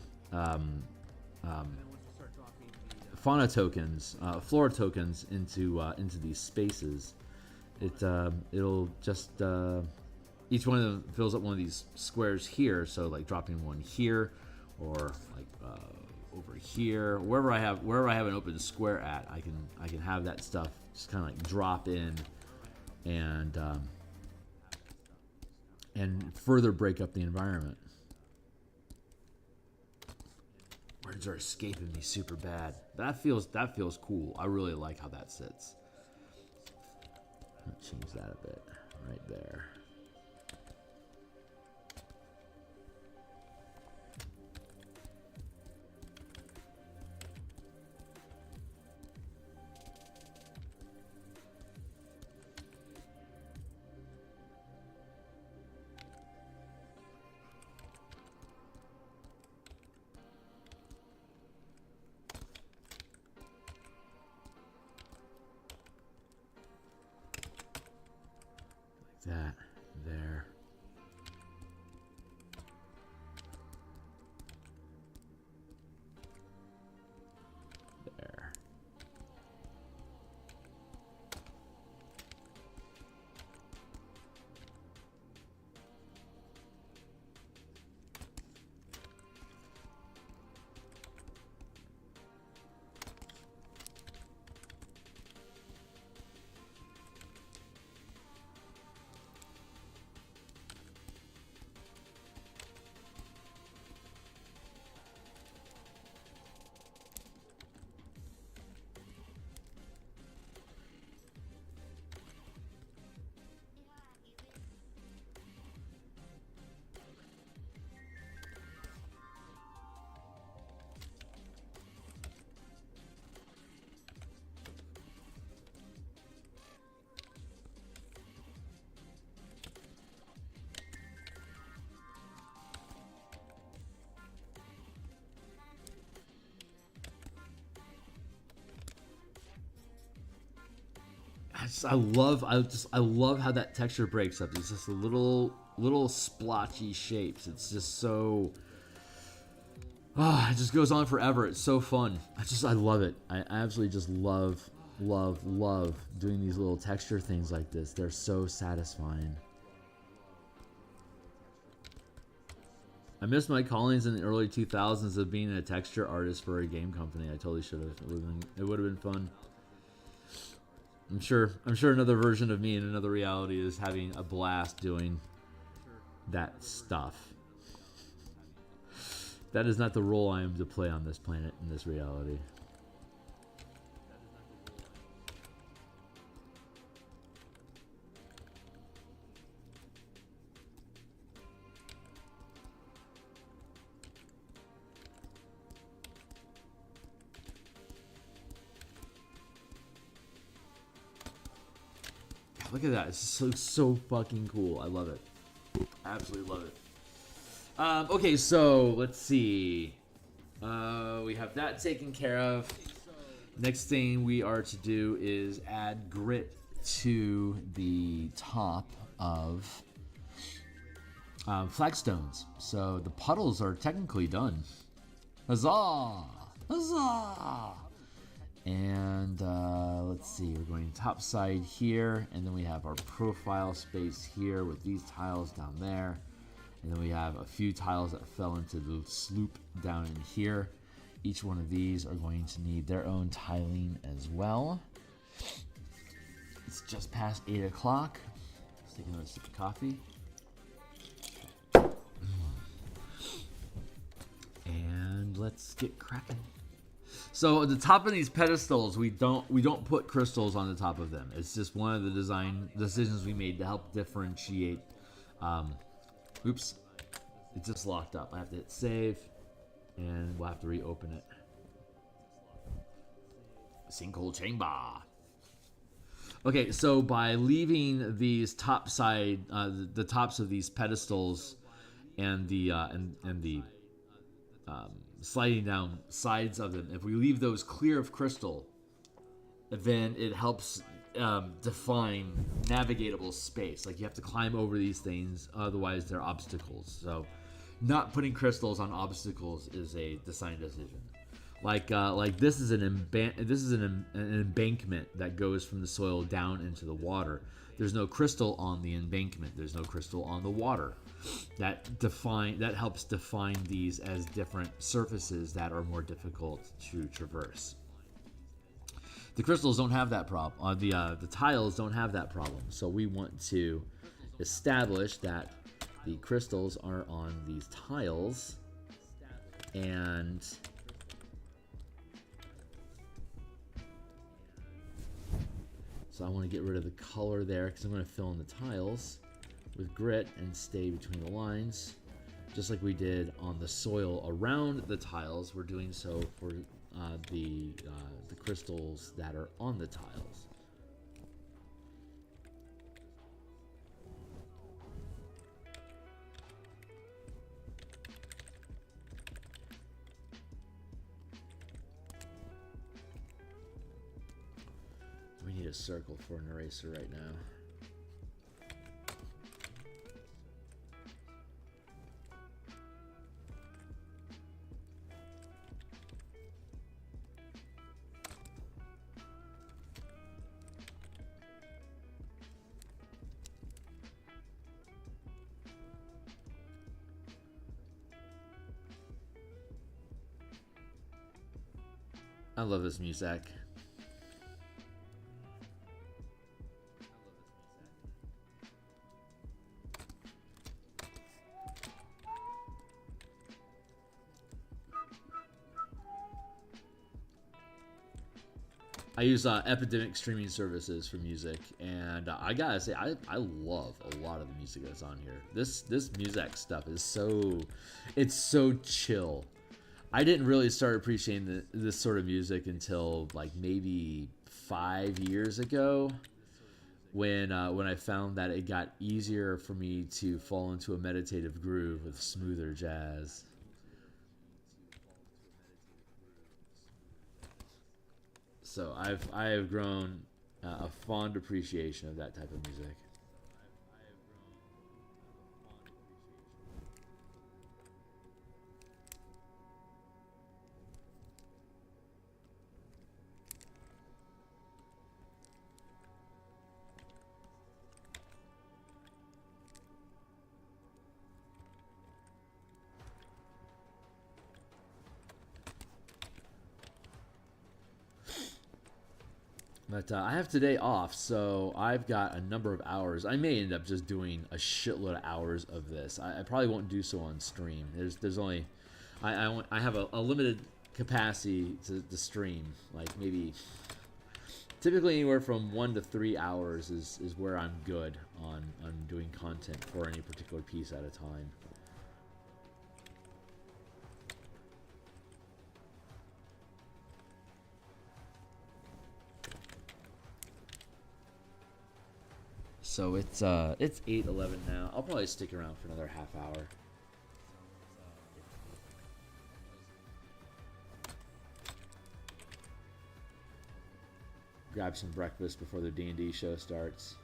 fauna tokens, flora tokens into these spaces, it'll just each one of them fills up one of these squares here. So like dropping one here, or like over here, wherever I have an open square at, I can have that stuff just kind of like drop in and further break up the environment. Words are escaping me super bad. That feels cool. I really like how that sits. I'll change that a bit right there. That there. There. I love how that texture breaks up. It's just little splotchy shapes. It's just so it just goes on forever. It's so fun. I love it. I absolutely just love doing these little texture things like this. They're so satisfying. I missed my callings in the early 2000s of being a texture artist for a game company. I totally should have. It would have been fun. I'm sure another version of me in another reality is having a blast doing that stuff. That is not the role I am to play on this planet in this reality. Look at that. It's so fucking cool. I love it. Absolutely love it. Okay, so let's see. We have that taken care of. Next thing we are to do is add grit to the top of flagstones. So the puddles are technically done. Huzzah! Huzzah! And let's see, we're going top side here, and then we have our profile space here with these tiles down there. And then we have a few tiles that fell into the sloop down in here. Each one of these are going to need their own tiling as well. It's just past 8 o'clock. Let's take another sip of coffee. And let's get cracking. So at the top of these pedestals, we don't put crystals on the top of them. It's just one of the design decisions we made to help differentiate. Oops, it just locked up. I have to hit save, and we'll have to reopen it. Sinkhole chamber. Okay, so by leaving these top side, the tops of these pedestals, and the sliding down sides of them, if we leave those clear of crystal, then it helps define navigatable space. Like, you have to climb over these things, otherwise they're obstacles. So not putting crystals on obstacles is a design decision. Like this is an embankment that goes from the soil down into the water. There's no crystal on the embankment. There's no crystal on the water. That helps define these as different surfaces that are more difficult to traverse. The crystals don't have that problem. The tiles don't have that problem. So we want to establish that the crystals are on these tiles, and so I want to get rid of the color there because I'm going to fill in the tiles with grit and stay between the lines. Just like we did on the soil around the tiles, we're doing so for the crystals that are on the tiles. We need a circle for an eraser right now. I love this music. I use Epidemic streaming services for music, and I gotta say, I love a lot of the music that's on here. This music stuff is it's so chill. I didn't really start appreciating this sort of music until like maybe 5 years ago, when I found that it got easier for me to fall into a meditative groove with smoother jazz. So I have grown a fond appreciation of that type of music. But I have today off, so I've got a number of hours. I may end up just doing a shitload of hours of this. I probably won't do so on stream. There's only I have a limited capacity to stream. Like maybe typically anywhere from 1 to 3 hours is where I'm good on doing content for any particular piece at a time. So it's 8:11 now. I'll probably stick around for another half hour. Grab some breakfast before the D&D show starts.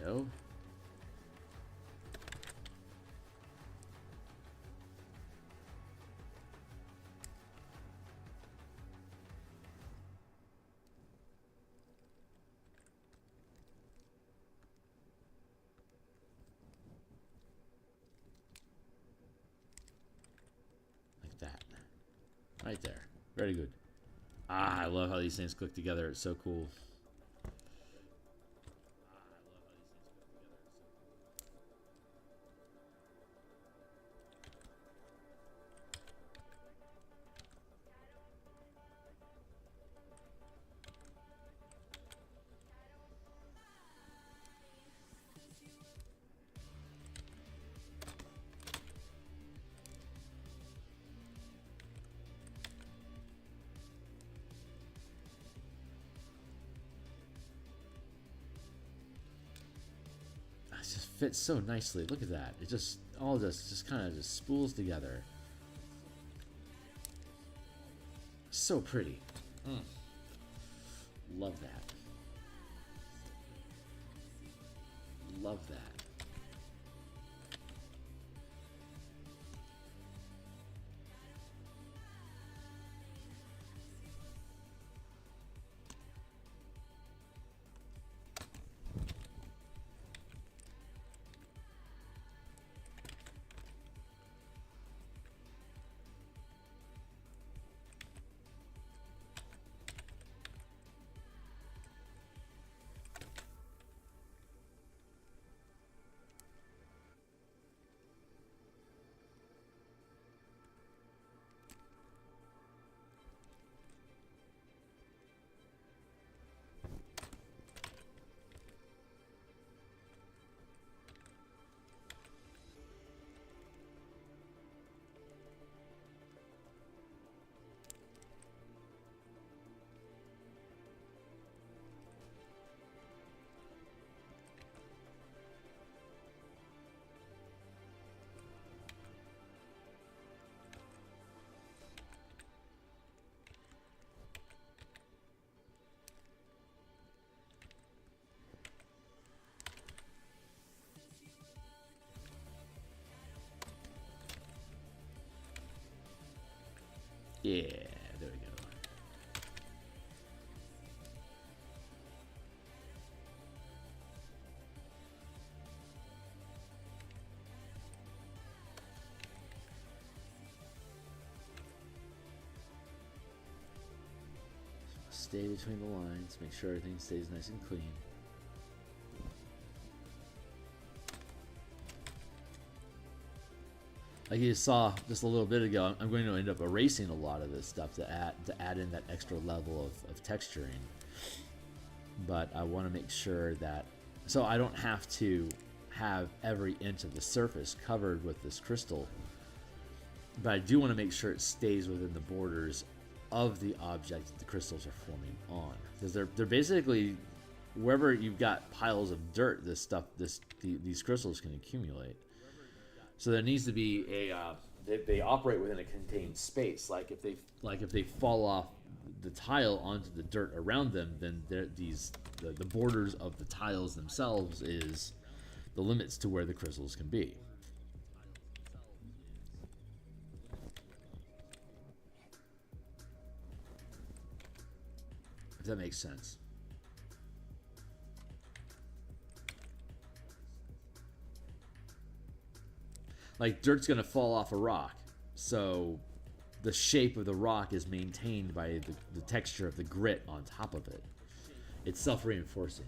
go. Like that. Right there. Very good. Ah, I love how these things click together. It's so cool. It just fits so nicely. Look at that. It just, all this just kind of just spools together. So pretty. Love that. Love that. Yeah, there we go. Stay between the lines, make sure everything stays nice and clean. Like you saw just a little bit ago, I'm going to end up erasing a lot of this stuff to add in that extra level of texturing. But I want to make sure that, so I don't have to have every inch of the surface covered with this crystal, but I do want to make sure it stays within the borders of the object that the crystals are forming on, because they're basically, wherever you've got piles of dirt, these crystals can accumulate. So there needs to be a they operate within a contained space. Like if they fall off the tile onto the dirt around them, then the borders of the tiles themselves is the limits to where the crystals can be. If that makes sense. Like dirt's gonna fall off a rock, so the shape of the rock is maintained by the texture of the grit on top of it. It's self-reinforcing.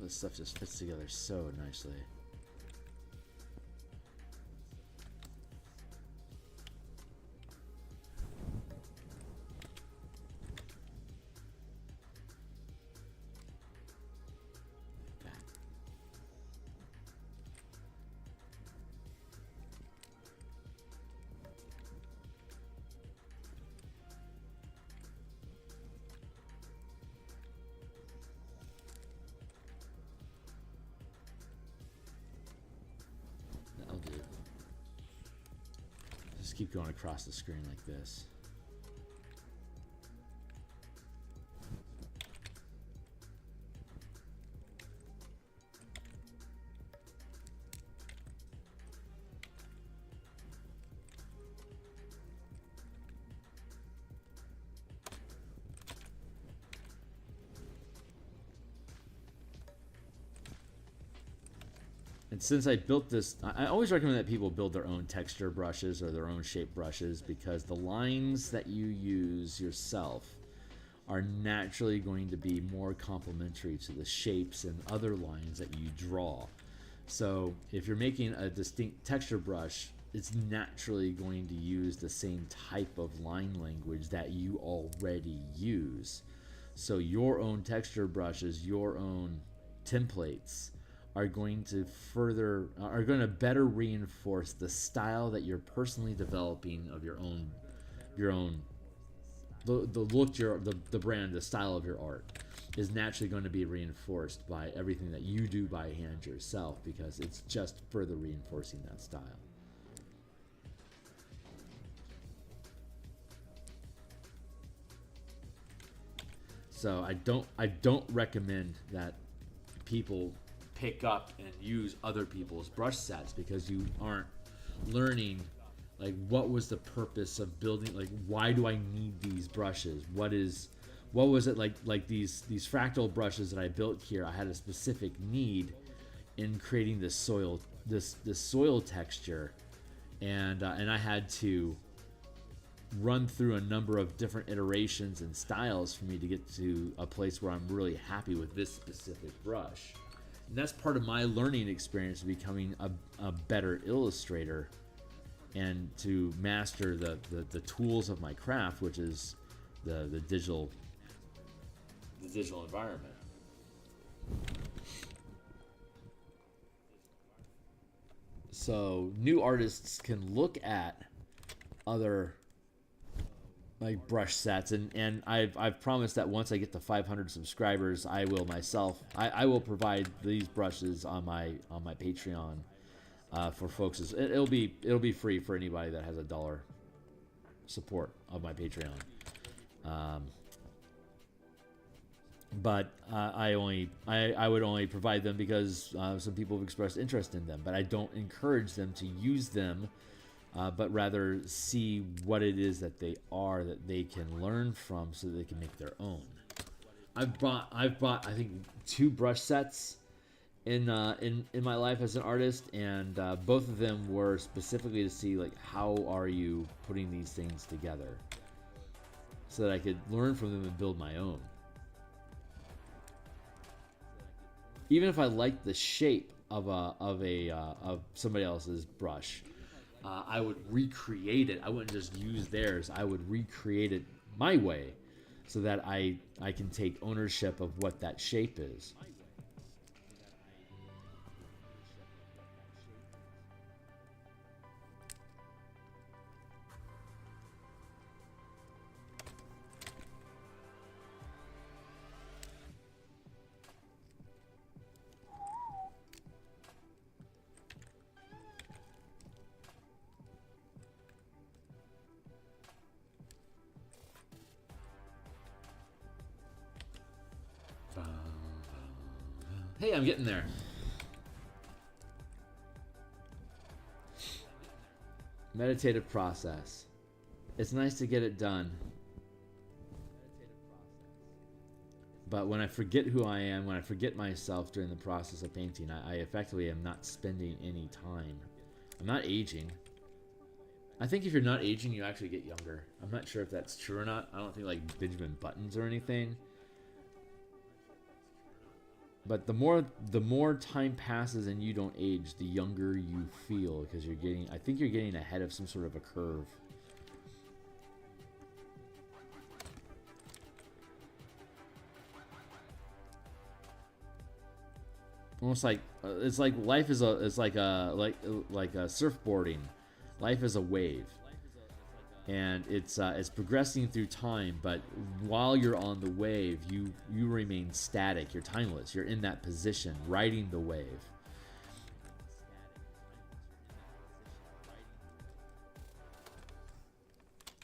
This stuff just fits together so nicely. just keep going across the screen like this. And since I built this, I always recommend that people build their own texture brushes or their own shape brushes, because the lines that you use yourself are naturally going to be more complementary to the shapes and other lines that you draw. So if you're making a distinct texture brush, it's naturally going to use the same type of line language that you already use. So your own texture brushes, your own templates are going to better reinforce the style that you're personally developing of your own the look, the brand, the style of your art is naturally going to be reinforced by everything that you do by hand yourself, because it's just further reinforcing that style. So I don't recommend that people pick up and use other people's brush sets, because you aren't learning like what was the purpose of building, like why do I need these brushes, what was it like these fractal brushes that I built here. I had a specific need in creating this soil texture, and I had to run through a number of different iterations and styles for me to get to a place where I'm really happy with this specific brush. And that's part of my learning experience of becoming a better illustrator and to master the tools of my craft, which is the digital environment. So new artists can look at other like brush sets, and I've promised that once I get to 500 subscribers, I will myself I will provide these brushes on my Patreon for folks. It'll be free for anybody that has $1 support of my Patreon. But I would only provide them because some people have expressed interest in them, but I don't encourage them to use them. But rather see what it is that they are, that they can learn from, so that they can make their own. I've bought I think 2 brush sets in my life as an artist, and both of them were specifically to see like how are you putting these things together, so that I could learn from them and build my own. Even if I liked the shape of somebody else's brush, I would recreate it. I wouldn't just use theirs. I would recreate it my way, so that I can take ownership of what that shape is. Hey, I'm getting there. Meditative process. It's nice to get it done. But when I forget who I am, when I forget myself during the process of painting, I effectively am not spending any time. I'm not aging. I think if you're not aging, you actually get younger. I'm not sure if that's true or not. I don't think like Benjamin Buttons or anything. But the more time passes and you don't age, the younger you feel, because I think you're getting ahead of some sort of a curve. Almost like it's like life is like surfboarding. Life is a wave. And it's progressing through time, but while you're on the wave, you remain static. You're timeless. You're in that position, riding the wave.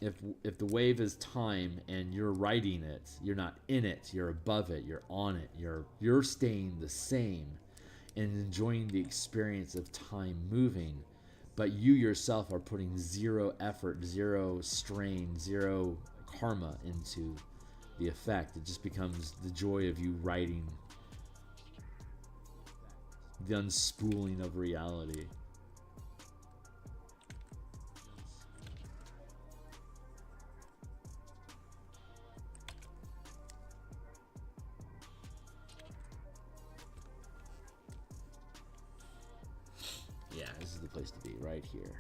if the wave is time and you're riding it, you're not in it, you're above it, you're on it, you're staying the same and enjoying the experience of time moving, but you yourself are putting zero effort, zero strain, zero karma into the effect. It just becomes the joy of you riding the unspooling of reality. Yeah, this is the place to be, right here.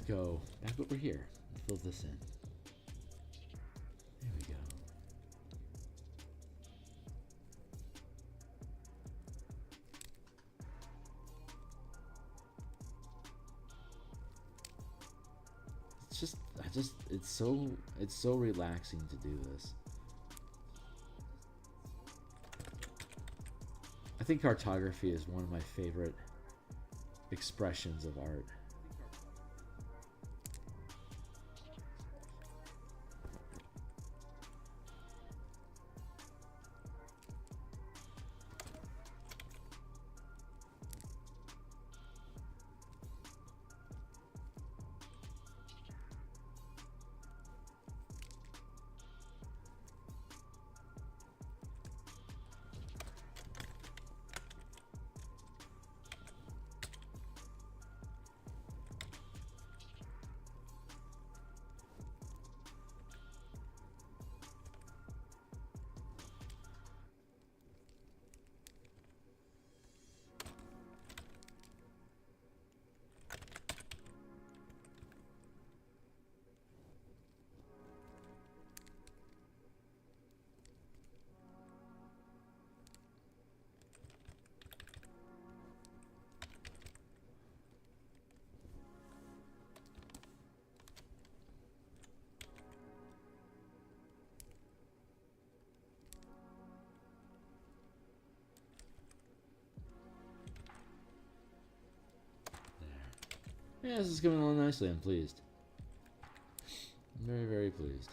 Go back over here and fill this in. There we go. It's so relaxing to do this. I think cartography is one of my favorite expressions of art. Yeah, this is coming along nicely. I'm pleased. I'm very, very pleased.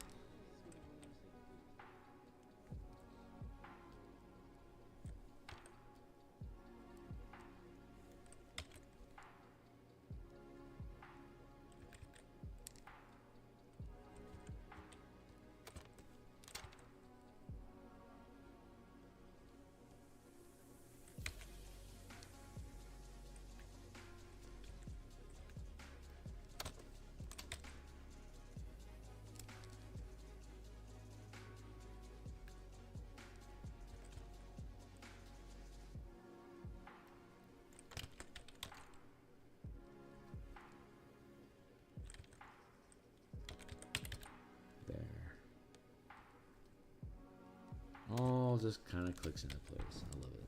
All just kind of clicks into place. I love it.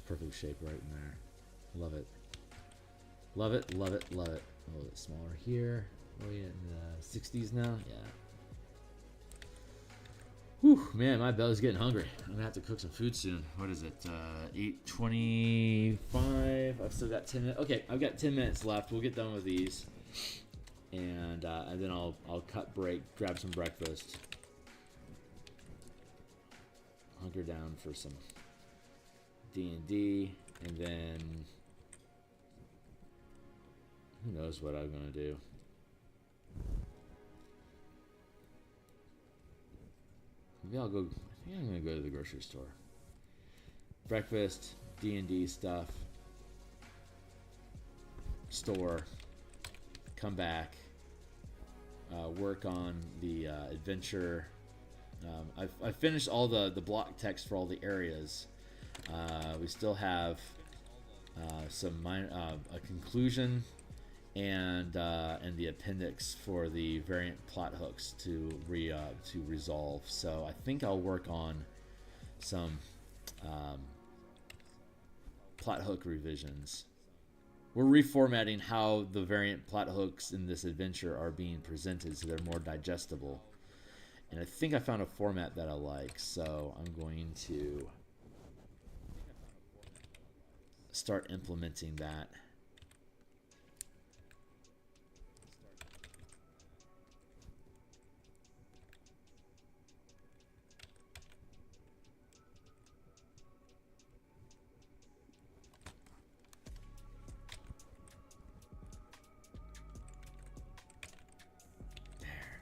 Perfect shape right in there. Love it. Love it, love it, love it. A little bit smaller here. Are we in the 60s now? Yeah. Whew, man, my belly's getting hungry. I'm gonna have to cook some food soon. What is it? 8:25. I've still got 10 minutes. Okay, I've got 10 minutes left. We'll get done with these. and then I'll cut break, grab some breakfast, hunker down for some D&D, and then who knows what I'm gonna do. Maybe I'll go. I think I'm gonna go to the grocery store. Breakfast, D&D stuff, store, come back, work on the adventure. I finished all the block text for all the areas. We still have a conclusion and the appendix for the variant plot hooks to resolve. So I think I'll work on some plot hook revisions. We're reformatting how the variant plot hooks in this adventure are being presented so they're more digestible. And I think I found a format that I like, so I'm going to start implementing that.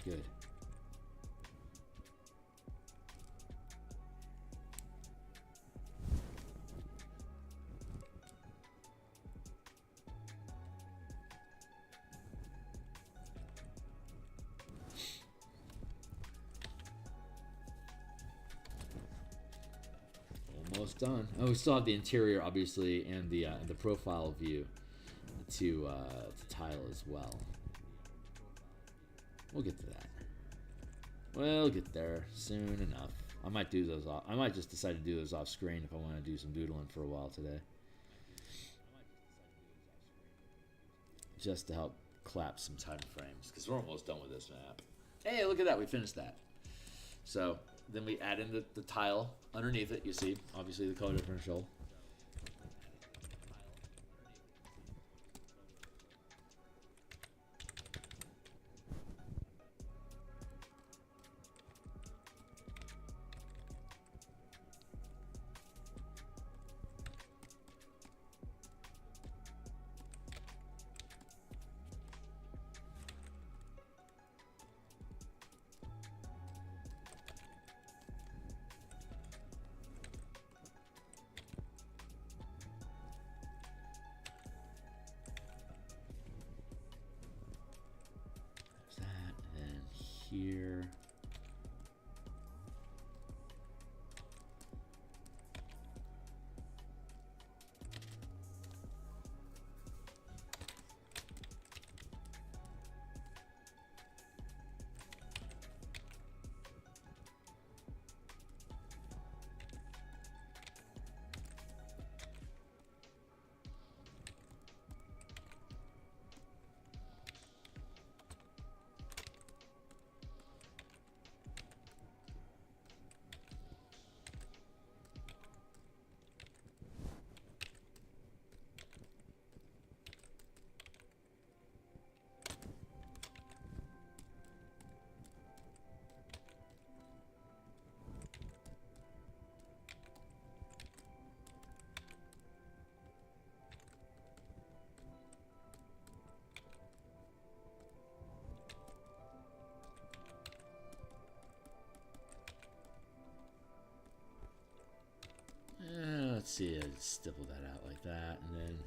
Good. Almost done. Oh, we still have the interior, obviously, and the profile view to tile as well. We'll get to that. We'll get there soon enough. I might do those off. I might just decide to do those off screen if I want to do some doodling for a while today, just to help collapse some time frames because we're almost done with this map. Hey, look at that! We finished that. So then we add in the tile underneath it. You see, obviously the color differential. Here. Let's see, I stipple that out like that, and then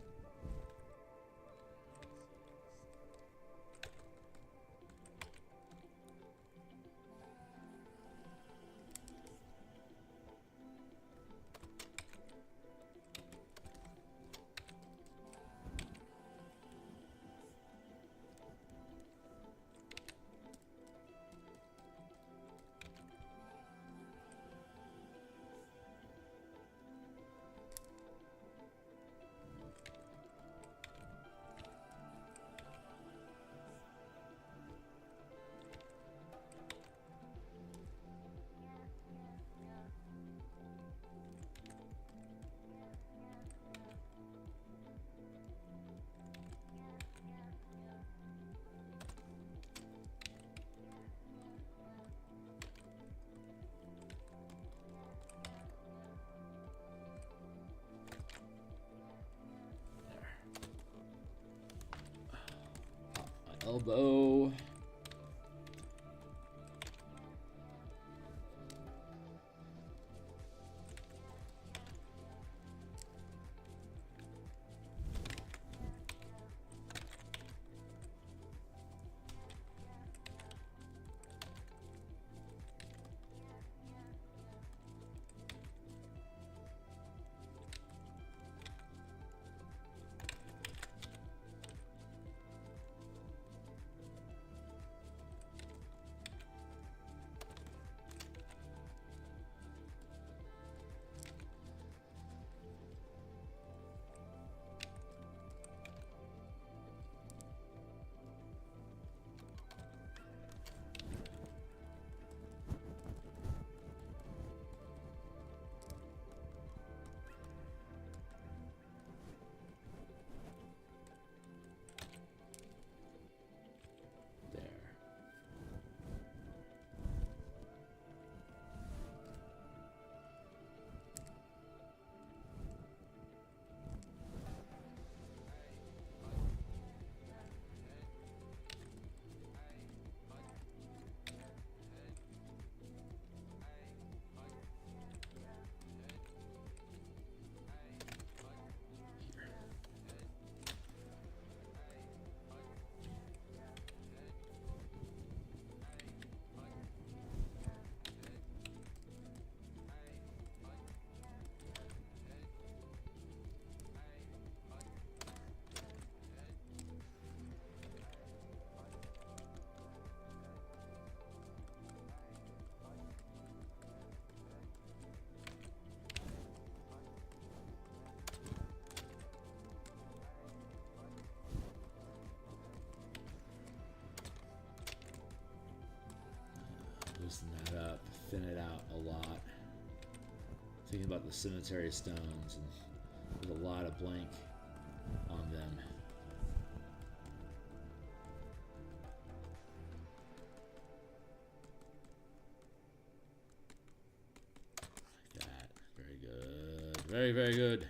Elbow. Loosen that up, thin it out a lot. Thinking about the cemetery stones, and there's a lot of blank on them. Like that. Very good. Very, very good.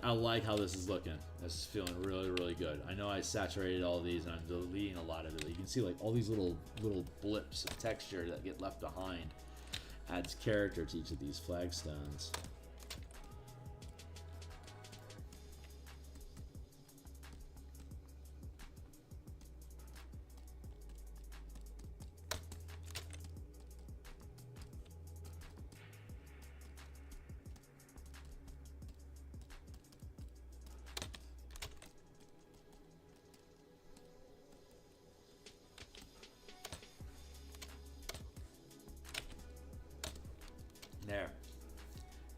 I like how this is looking. This is feeling really, really good. I know I saturated all these and I'm deleting a lot of it. You can see like all these little blips of texture that get left behind. Adds character to each of these flagstones.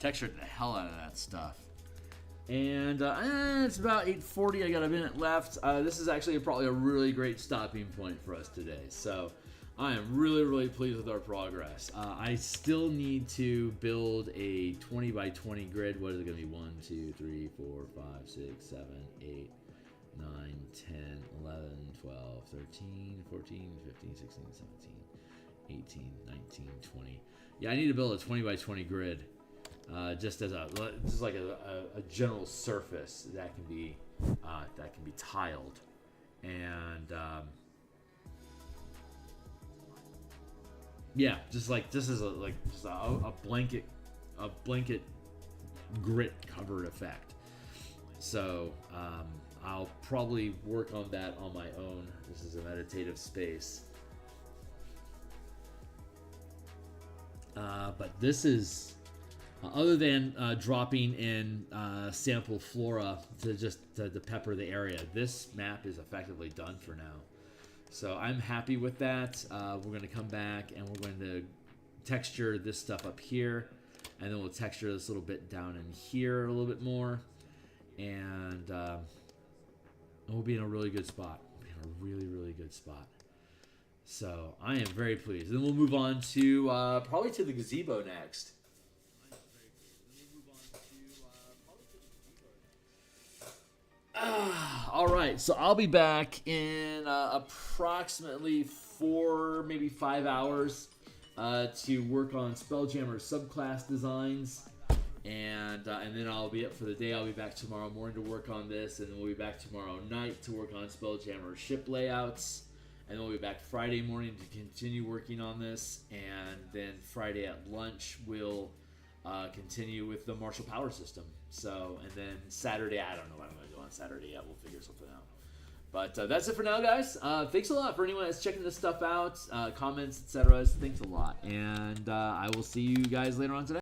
Textured the hell out of that stuff. And it's about 8:40. I got a minute left. This is actually probably a really great stopping point for us today. So I am really, really pleased with our progress. I still need to build a 20 by 20 grid. What is it going to be? 1, 2, 3, 4, 5, 6, 7, 8, 9, 10, 11, 12, 13, 14, 15, 16, 17, 18, 19, 20. Yeah, I need to build a 20 by 20 grid. Just like a general surface that can be tiled, and yeah, just as a blanket grit cover effect. So I'll probably work on that on my own. This is a meditative space, but this is. Other than dropping in sample flora to pepper the area, this map is effectively done for now. So I'm happy with that. We're going to come back and we're going to texture this stuff up here, and then we'll texture this little bit down in here a little bit more, and we'll be in a really good spot. We'll be in a really, really good spot. So I am very pleased. Then we'll move on to probably to the gazebo next. All right, so I'll be back in approximately 4, maybe 5 hours to work on Spelljammer subclass designs, and then I'll be up for the day. I'll be back tomorrow morning to work on this, and then we'll be back tomorrow night to work on Spelljammer ship layouts, and then we'll be back Friday morning to continue working on this, and then Friday at lunch we'll continue with the martial power system. So, and then Saturday, I don't know what I'm going to do on Saturday yet. We'll figure something out. But that's it for now, guys. Thanks a lot for anyone that's checking this stuff out. Comments, etc. Thanks a lot. And I will see you guys later on today.